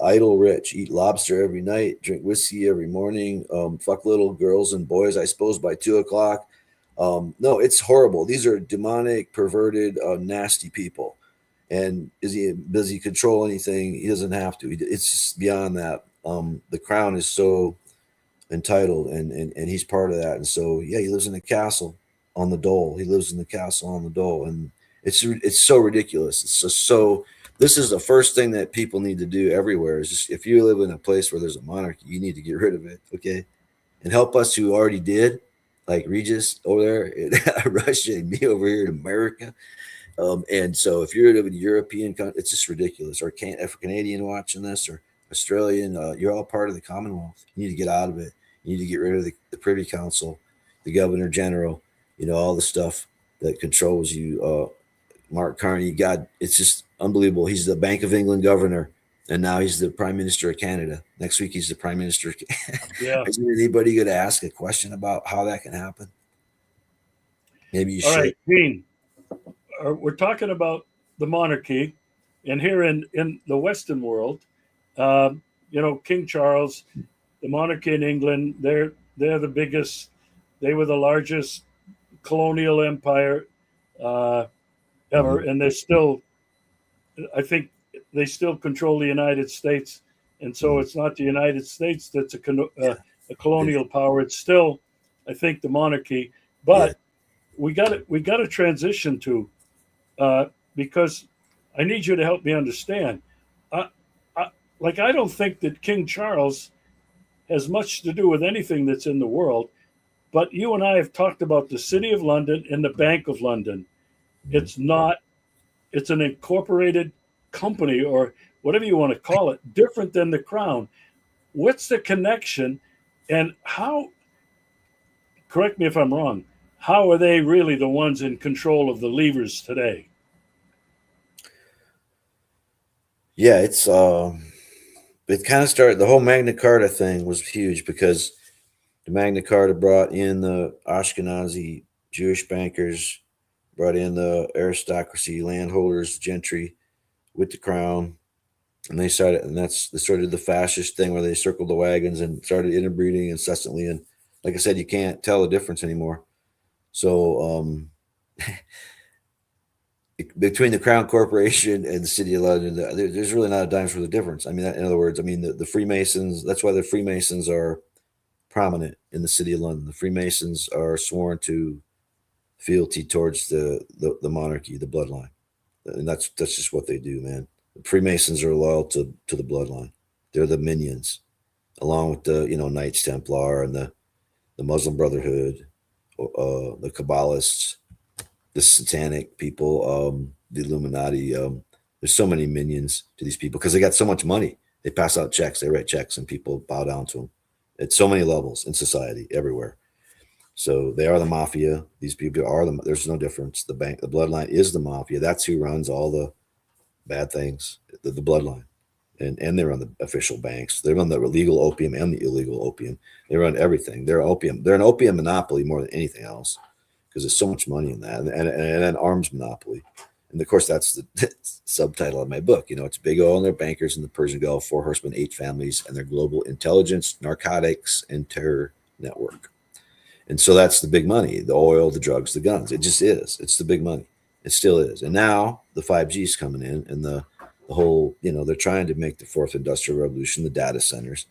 Speaker 2: Idle rich, eat lobster every night, drink whiskey every morning, fuck little girls and boys, I suppose, by 2:00. No, it's horrible. These are demonic, perverted, nasty people. And does he control anything? He doesn't have to. It's just beyond that. The crown is so entitled, and he's part of that. And so, yeah, he lives in a castle on the Dole. He lives in the castle on the Dole, and it's so ridiculous. It's just so. This is the first thing that people need to do everywhere. Is just if you live in a place where there's a monarchy, you need to get rid of it, okay? And help us who already did, like Regis over there in Russia and me over here in America. And so if you're in a European country, it's just ridiculous. Or if a Canadian watching this or Australian, you're all part of the Commonwealth. You need to get out of it. You need to get rid of the Privy Council, the Governor General, all the stuff that controls you. Mark Carney, God, it's just unbelievable. He's the Bank of England governor, and now he's the Prime Minister of Canada. Next week, he's the Prime Minister.
Speaker 1: Yeah.
Speaker 2: Is anybody going to ask a question about how that can happen? Maybe you should.
Speaker 1: All right, Dean. We're talking about the monarchy, and here in the Western world, King Charles, the monarchy in England, they're the biggest. They were the largest colonial empire ever, and they're still. I think they still control the United States, and so it's not the United States that's a a colonial power. It's still, I think, the monarchy.
Speaker 2: Yeah.
Speaker 1: But we got to transition to uh, because I need you to help me understand. I, I don't think that King Charles has much to do with anything that's in the world. But you and I have talked about the City of London and the Bank of London. It's not. It's an incorporated company or whatever you want to call it, different than the Crown. What's the connection, and how? Correct me if I'm wrong. How are they really the ones in control of the levers today?
Speaker 2: Yeah, it kind of started, the whole Magna Carta thing was huge because the Magna Carta brought in the Ashkenazi Jewish bankers, brought in the aristocracy, landholders, gentry with the crown, and they started the fascist thing where they circled the wagons and started interbreeding incessantly. And like I said, you can't tell the difference anymore. So between the Crown Corporation and the City of London, there's really not a dime's worth of difference. I mean, in other words, I mean the Freemasons. That's why the Freemasons are prominent in the City of London. The Freemasons are sworn to fealty towards the monarchy, the bloodline, and that's just what they do, man. The Freemasons are loyal to the bloodline. They're the minions, along with the Knights Templar and the Muslim Brotherhood, the Kabbalists, the Satanic people, the Illuminati. There's so many minions to these people because they got so much money. They pass out checks, they write checks, and people bow down to them at so many levels in society, everywhere. So they are the mafia. These people are the. There's no difference. The bloodline is the mafia. That's who runs all the bad things. The bloodline, and they run the official banks. They run the legal opium and the illegal opium. They run everything. They're opium. They're an opium monopoly more than anything else because there's so much money in that, and an arms monopoly. And of course, that's the subtitle of my book. It's Big Oil and their bankers in the Persian Gulf, four horsemen, eight families, and their global intelligence, narcotics, and terror network. And so that's the big money, the oil, the drugs, the guns. It just is. It's the big money. It still is. And now the 5G is coming in and the whole, they're trying to make the fourth industrial revolution, the data centers,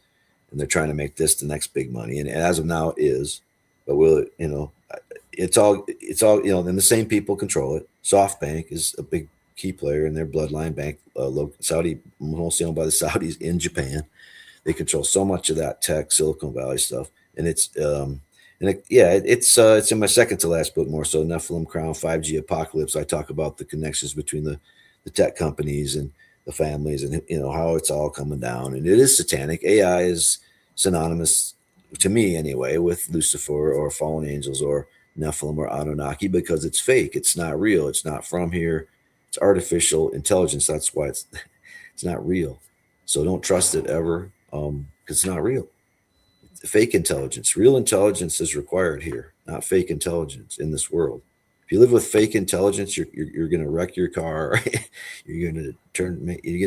Speaker 2: and they're trying to make this the next big money. And as of now it is, but it's all, and the same people control it. SoftBank is a big key player in their bloodline bank, Saudi, mostly owned by the Saudis in Japan. They control so much of that tech, Silicon Valley stuff. And it's in my second to last book, more so Nephilim, Crown, 5G Apocalypse. I talk about the connections between the tech companies and the families, and how it's all coming down. And it is satanic. AI is synonymous, to me anyway, with Lucifer or fallen angels or Nephilim or Anunnaki because it's fake. It's not real. It's not from here. It's artificial intelligence. That's why it's not real. So don't trust it ever because it's not real. Fake intelligence. Real intelligence is required here, not fake intelligence in this world. If you live with fake intelligence, you're going to wreck your car. you're going to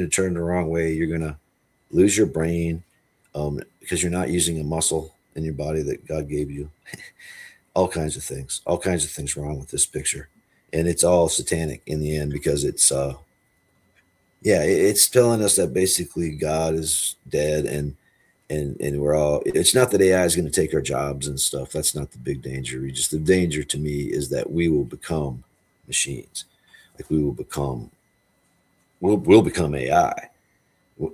Speaker 2: turn the wrong way. You're going to lose your brain because you're not using a muscle in your body that God gave you. All kinds of things wrong with this picture, and it's all satanic in the end because it's it's telling us that basically God is dead and we're all, it's not that AI is going to take our jobs and stuff. That's not the big danger. The danger to me is that we will become machines. Like we'll become AI.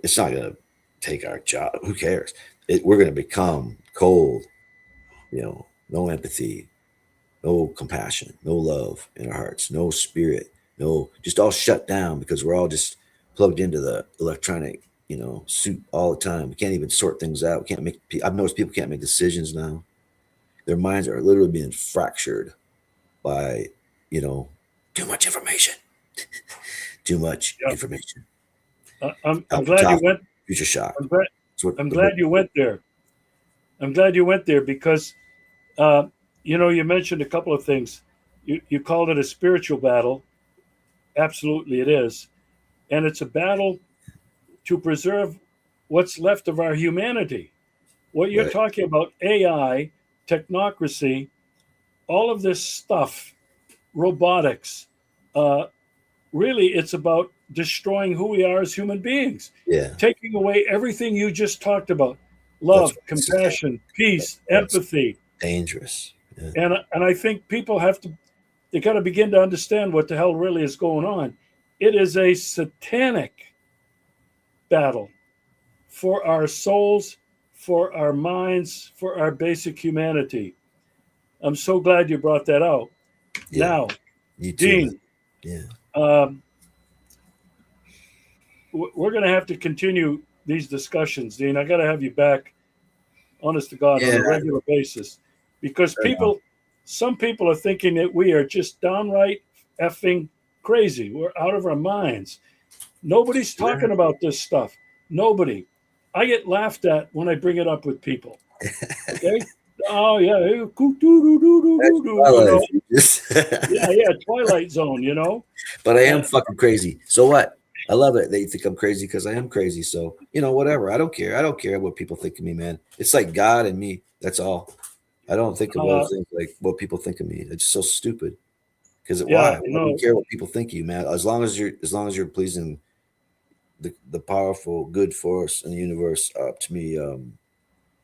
Speaker 2: It's not going to take our job. Who cares? We're going to become cold, no empathy, no compassion, no love in our hearts, no spirit, no, just all shut down because we're all just plugged into the electronic suit all the time. We can't even sort things out. We can't make. I've noticed people can't make decisions now. Their minds are literally being fractured by, too much information. Too much information.
Speaker 1: I'm glad you went.
Speaker 2: Future shock.
Speaker 1: I'm glad you went there. I'm glad you went there because, you mentioned a couple of things. You called it a spiritual battle. Absolutely, it is, and it's a battle to preserve what's left of our humanity. What you're talking about, AI, technocracy, all of this stuff, robotics, really it's about destroying who we are as human beings.
Speaker 2: Yeah.
Speaker 1: Taking away everything you just talked about.
Speaker 2: That's
Speaker 1: love,
Speaker 2: why it's
Speaker 1: compassion, peace,
Speaker 2: that's
Speaker 1: empathy.
Speaker 2: dangerous. Yeah.
Speaker 1: And I think people have to, they got to begin to understand what the hell really is going on. It is a satanic battle for our souls, for our minds, for our basic humanity. I'm so glad you brought that out.
Speaker 2: Yeah.
Speaker 1: Now,
Speaker 2: You too, man.
Speaker 1: Dean,
Speaker 2: Yeah.
Speaker 1: um, we're going to have to continue these discussions, Dean. I got to have you back, honest to God, on
Speaker 2: Yeah.
Speaker 1: a regular basis, because
Speaker 2: Fair enough.
Speaker 1: some people are thinking that we are just downright effing crazy. We're out of our minds. Nobody's
Speaker 2: Yeah.
Speaker 1: talking about this stuff. Nobody. I get laughed at when I bring it up with people. Okay. Oh yeah,
Speaker 2: That's
Speaker 1: you know.
Speaker 2: twilight.
Speaker 1: Yeah, Twilight Zone, you know.
Speaker 2: But I am
Speaker 1: And,
Speaker 2: fucking crazy. So what? I love it. They think I'm crazy because I am crazy. So, whatever. I don't care. I don't care what people think of me, man. It's like God and me. That's all. I don't think of other
Speaker 1: uh,
Speaker 2: things like what people think of me. It's so stupid. Because
Speaker 1: yeah,
Speaker 2: why do you care what people think of you, man? As long as you're pleasing the powerful good force in the universe, to me,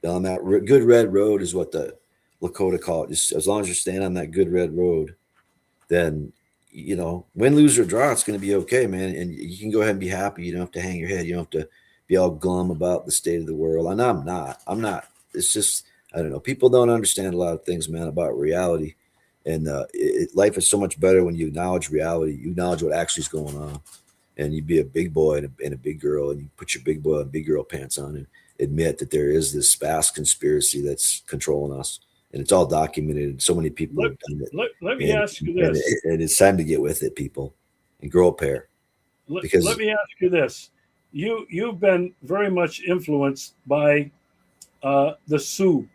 Speaker 2: on that good red road is what the Lakota call it. Just as long as you're staying on that good red road, then win, lose or draw, it's going to be okay, man. And you can go ahead and be happy. You don't have to hang your head. You don't have to be all glum about the state of the world. And I'm not. It's just, I don't know. People don't understand a lot of things, man, about reality. And life is so much better when you acknowledge reality. You acknowledge what actually is going on, and you be a big boy and a big girl, and you put your big boy and big girl pants on and admit that there is this vast conspiracy that's controlling us, and it's all documented. So many people
Speaker 1: let,
Speaker 2: have done it,
Speaker 1: let me
Speaker 2: and
Speaker 1: ask you
Speaker 2: and,
Speaker 1: this.
Speaker 2: and it's time to get with it, people, and grow a pair.
Speaker 1: Let
Speaker 2: Because
Speaker 1: me ask you this. You've been very much influenced by the Sioux,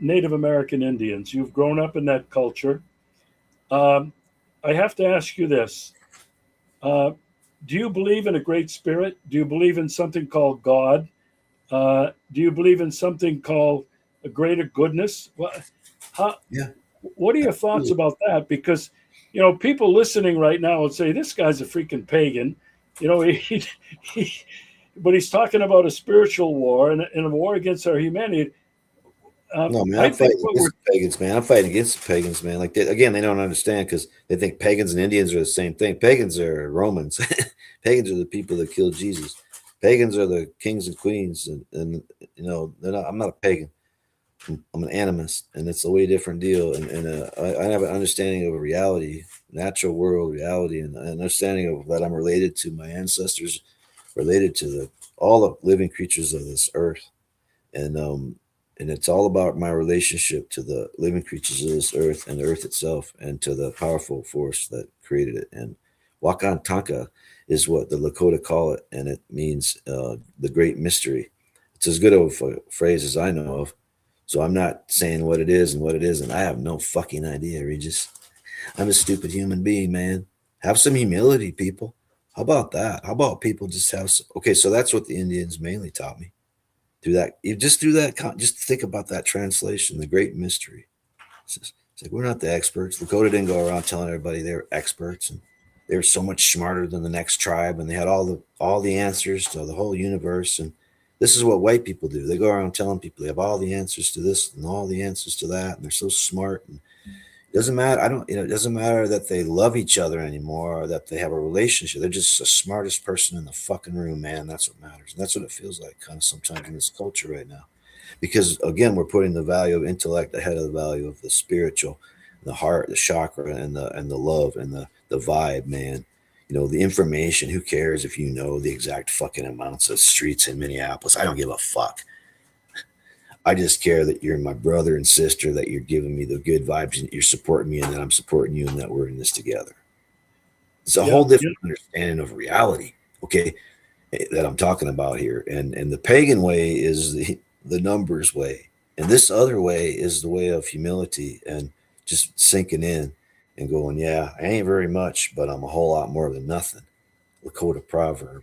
Speaker 1: Native American Indians. You've grown up in that culture. Um, I have to ask you this. Uh, do you believe in a great spirit? Do you believe in something called God? Do you believe in something called a greater goodness? How,
Speaker 2: yeah,
Speaker 1: what are your thoughts
Speaker 2: absolutely.
Speaker 1: about that? Because, people listening right now would say, this guy's a freaking pagan. You know, he, but he's talking about a spiritual war and a war against our humanity.
Speaker 2: No, man,
Speaker 1: I
Speaker 2: I'm
Speaker 1: think
Speaker 2: fighting
Speaker 1: what we're,
Speaker 2: against the pagans, man. I'm fighting against the pagans, man. Like again, they don't understand because they think pagans and Indians are the same thing. Pagans are Romans. Pagans are the people that killed Jesus. Pagans are the kings and queens, and they're not. I'm not a pagan. I'm an animist, and it's a way different deal. And I have an understanding of reality, natural world reality, and an understanding of that I'm related to my ancestors, related to all the living creatures of this earth, and it's all about my relationship to the living creatures of this earth and the earth itself, and to the powerful force that created it. And Wakan Tanka is what the Lakota call it, and it means the great mystery. It's as good of a phrase as I know of. So I'm not saying what it is and what it isn't. I have no fucking idea, Regis. I'm a stupid human being, man. Have some humility, people. How about that? How about people just have some? Okay, so that's what the Indians mainly taught me. Through that, you just through that, just think about that translation, the great mystery. It's like we're not the experts. Lakota didn't go around telling everybody they were experts, and they were so much smarter than the next tribe, and they had all the answers to the whole universe. And this is what white people do. They go around telling people they have all the answers to this and all the answers to that, and they're so smart. And it doesn't matter. I don't. It doesn't matter that they love each other anymore or that they have a relationship. They're just the smartest person in the fucking room, man. That's what matters. And that's what it feels like, kind of sometimes in this culture right now. Because again, we're putting the value of intellect ahead of the value of the spiritual, the heart, the chakra, and the love and the vibe, man. The information. Who cares if you know the exact fucking amounts of streets in Minneapolis? I don't give a fuck. I just care that you're my brother and sister, that you're giving me the good vibes and you're supporting me and that I'm supporting you and that we're in this together. It's a
Speaker 1: yeah,
Speaker 2: whole different understanding of reality, okay, that I'm talking about here. And the pagan way is the numbers way. And this other way is the way of humility and just sinking in and going, yeah, I ain't very much, but I'm a whole lot more than nothing. Lakota proverb.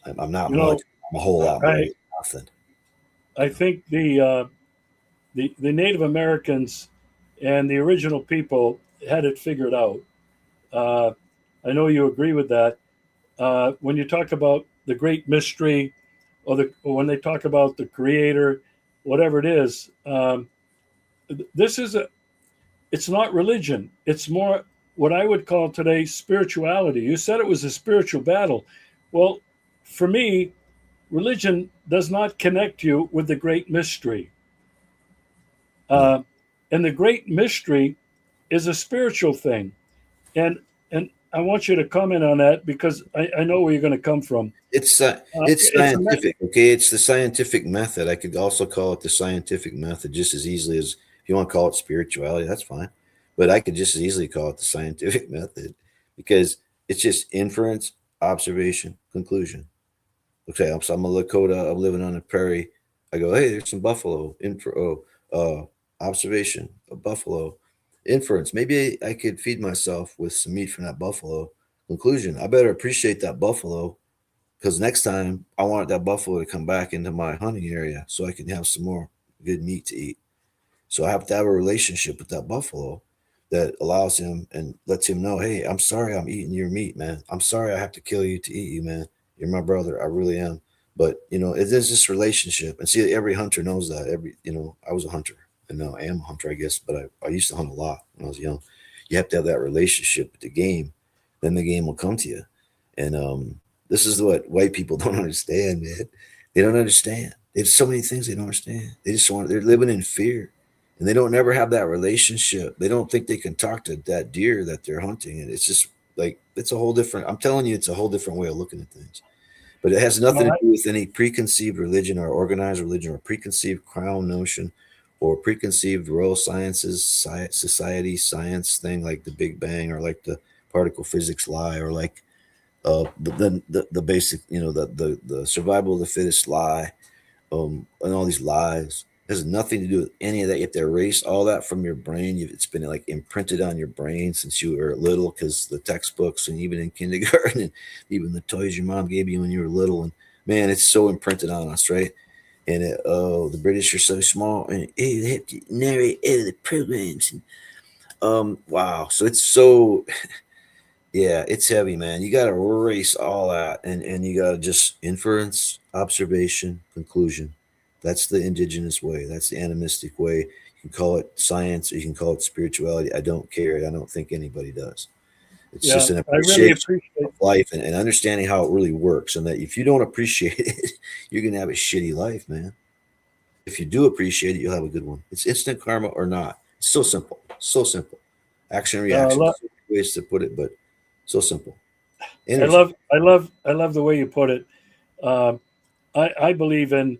Speaker 2: I'm not
Speaker 1: you
Speaker 2: much,
Speaker 1: know,
Speaker 2: I'm a whole lot more
Speaker 1: I
Speaker 2: than nothing.
Speaker 1: I think the Native Americans and the original people had it figured out. Uh, I know you agree with that. When you talk about the great mystery, or when they talk about the creator, whatever it is, this is it's not religion. It's more what I would call today spirituality. You said it was a spiritual battle. Well, for me, religion does not connect you with the great mystery. Uh, and the great mystery is a spiritual thing. And I want you to comment on that because I know where you're going to come from.
Speaker 2: It's
Speaker 1: It's a
Speaker 2: scientific, okay? It's the scientific method. I could also call it the scientific method just as easily as if you want to call it spirituality, that's fine. But I could just as easily call it the scientific method because it's just inference, observation, conclusion. Okay, so I'm a Lakota. I'm living on a prairie. I go, hey, there's some buffalo. Observation, a buffalo. Inference. Maybe I could feed myself with some meat from that buffalo. Conclusion. I better appreciate that buffalo because next time I want that buffalo to come back into my hunting area so I can have some more good meat to eat. So I have to have a relationship with that buffalo that allows him and lets him know, hey, I'm sorry I'm eating your meat, man. I'm sorry I have to kill you to eat you, man. You're my brother. I really am. But it is this relationship. And see, every hunter knows that. I was a hunter and now I am a hunter, I guess, but I used to hunt a lot when I was young. You have to have that relationship with the game, then the game will come to you. And this is what white people don't understand, man. They don't understand. There's so many things they don't understand. They're living in fear and they don't never have that relationship. They don't think they can talk to that deer that they're hunting. And it's just like, it's a whole different, I'm telling you, it's a whole different way of looking at things. But it has nothing to do with any preconceived religion or organized religion or preconceived crown notion or preconceived royal sciences, society, science thing like the Big Bang or like the particle physics lie or like the basic, the survival of the fittest lie, and all these lies. It has nothing to do with any of that. You have to erase all that from your brain. It's been like imprinted on your brain since you were little because the textbooks and even in kindergarten and even the toys your mom gave you when you were little. And man, it's so imprinted on us, right? And the British are so small and hey, they have to narrate the programs. And wow. So it's so yeah, it's heavy, man. You got to erase all that and you got to just inference, observation, conclusion. That's the indigenous way. That's the animistic way. You can call it science or you can call it spirituality. I don't care. I don't think anybody does. It's
Speaker 1: Yeah,
Speaker 2: just an
Speaker 1: I really
Speaker 2: appreciation
Speaker 1: appreciate.
Speaker 2: of life and understanding how it really works. And that if you don't appreciate it, you're going to have a shitty life, man. If you do appreciate it, you'll have a good one. It's instant karma or not. It's so simple. So simple. Action and reaction.
Speaker 1: Lo-
Speaker 2: So many ways to put it, but so simple.
Speaker 1: I
Speaker 2: Energy.
Speaker 1: love the way you put it. Um, I believe in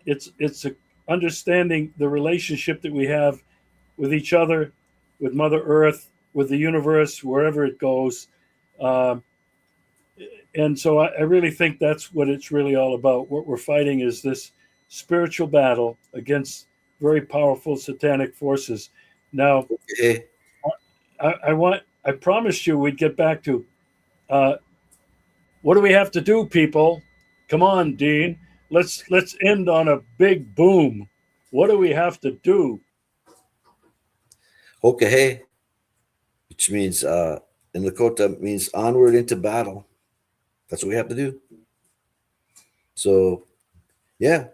Speaker 1: it's a, understanding the relationship that we have with each other, with Mother Earth, with the universe, wherever it goes. Um, and so I really think that's what it's really all about. What we're fighting is this spiritual battle against very powerful satanic forces. Now,
Speaker 2: Hey,
Speaker 1: I promised you we'd get back to uh, what do we have to do, people? Come on, Dean. Let's end on a big boom. What do we have to do?
Speaker 2: Hokahe, which means in Lakota means onward into battle. That's what we have to do. So yeah,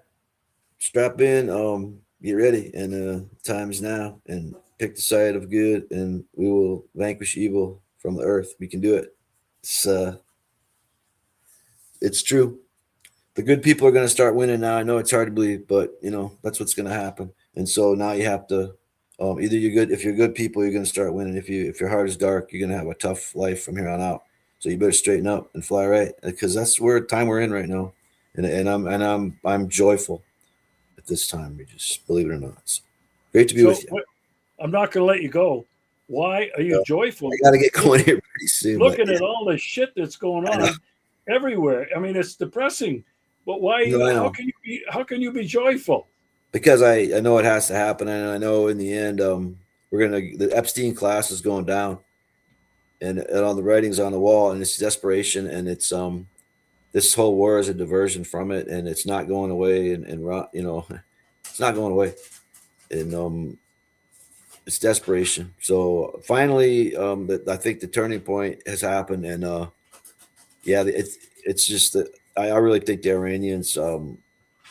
Speaker 2: strap in, get ready, and time is now. And pick the side of good, and we will vanquish evil from the earth. We can do it. It's uh, it's true. The good people are going to start winning now. I know it's hard to believe, but that's what's going to happen. And so now you have to either you're good. If you're good people, you're going to start winning. If your heart is dark, you're going to have a tough life from here on out. So you better straighten up and fly right because that's where time we're in right now. And I'm joyful at this time. We just believe it or not. It's great to be
Speaker 1: So
Speaker 2: with you.
Speaker 1: I'm not going to let you go. Why are you joyful?
Speaker 2: I got to get going here pretty soon.
Speaker 1: Looking at all the shit that's going on everywhere. I mean, it's depressing. But why?
Speaker 2: No, I know.
Speaker 1: How can you be joyful?
Speaker 2: Because I know it has to happen, and I know in the end, the Epstein class is going down, and on the writings on the wall, and it's desperation, and it's this whole war is a diversion from it, and it's not going away, and it's not going away, and it's desperation. So finally, I think the turning point has happened, and yeah, it's just that I really think the Iranians,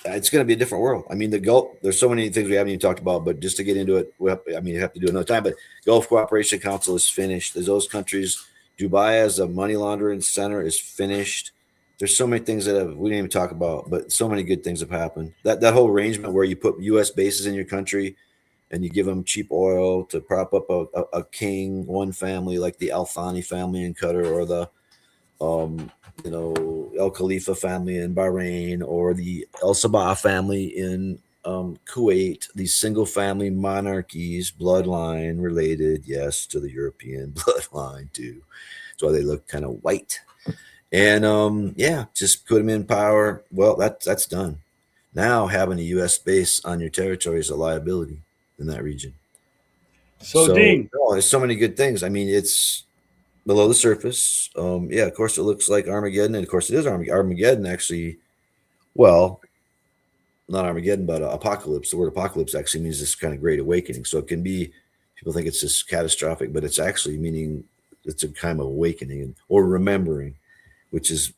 Speaker 2: it's going to be a different world. I mean, the Gulf, there's so many things we haven't even talked about, but just to get into it, you have to do another time. But Gulf Cooperation Council is finished. There's those countries. Dubai as a money laundering center is finished. There's so many things that we didn't even talk about, but so many good things have happened. That whole arrangement where you put U.S. bases in your country and you give them cheap oil to prop up a king, one family like the Al Thani family in Qatar, or the El Khalifa family in Bahrain, or the El Sabah family in Kuwait, these single family monarchies, bloodline related, yes, to the European bloodline too. That's why they look kind of white. And just put them in power. Well, that's done. Now having a U.S. base on your territory is a liability in that region.
Speaker 1: So, Dean,
Speaker 2: there's so many good things. I mean, it's below the surface. Of course, it looks like Armageddon, and of course, it is Armageddon. Actually, well, not Armageddon, but apocalypse. The word apocalypse actually means this kind of great awakening. So it can be, people think it's just catastrophic, but it's actually meaning it's a kind of awakening or remembering, which is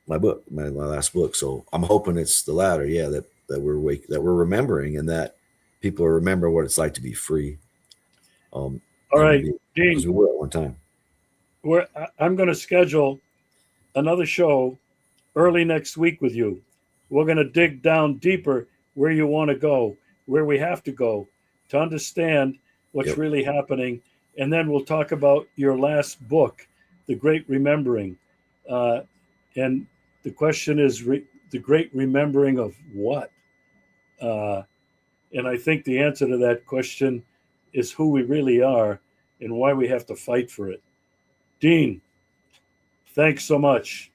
Speaker 2: my book, my last book. So I'm hoping it's the latter. Yeah, that we're remembering, and that people remember what it's like to be free.
Speaker 1: All right, Dean,
Speaker 2: because we were at one time.
Speaker 1: I'm going to schedule another show early next week with you. We're going to dig down deeper where you want to go, where we have to go to understand what's really happening. And then we'll talk about your last book, The Great Remembering. And the question is, the great remembering of what? And I think the answer to that question is who we really are and why we have to fight for it. Dean, thanks so much.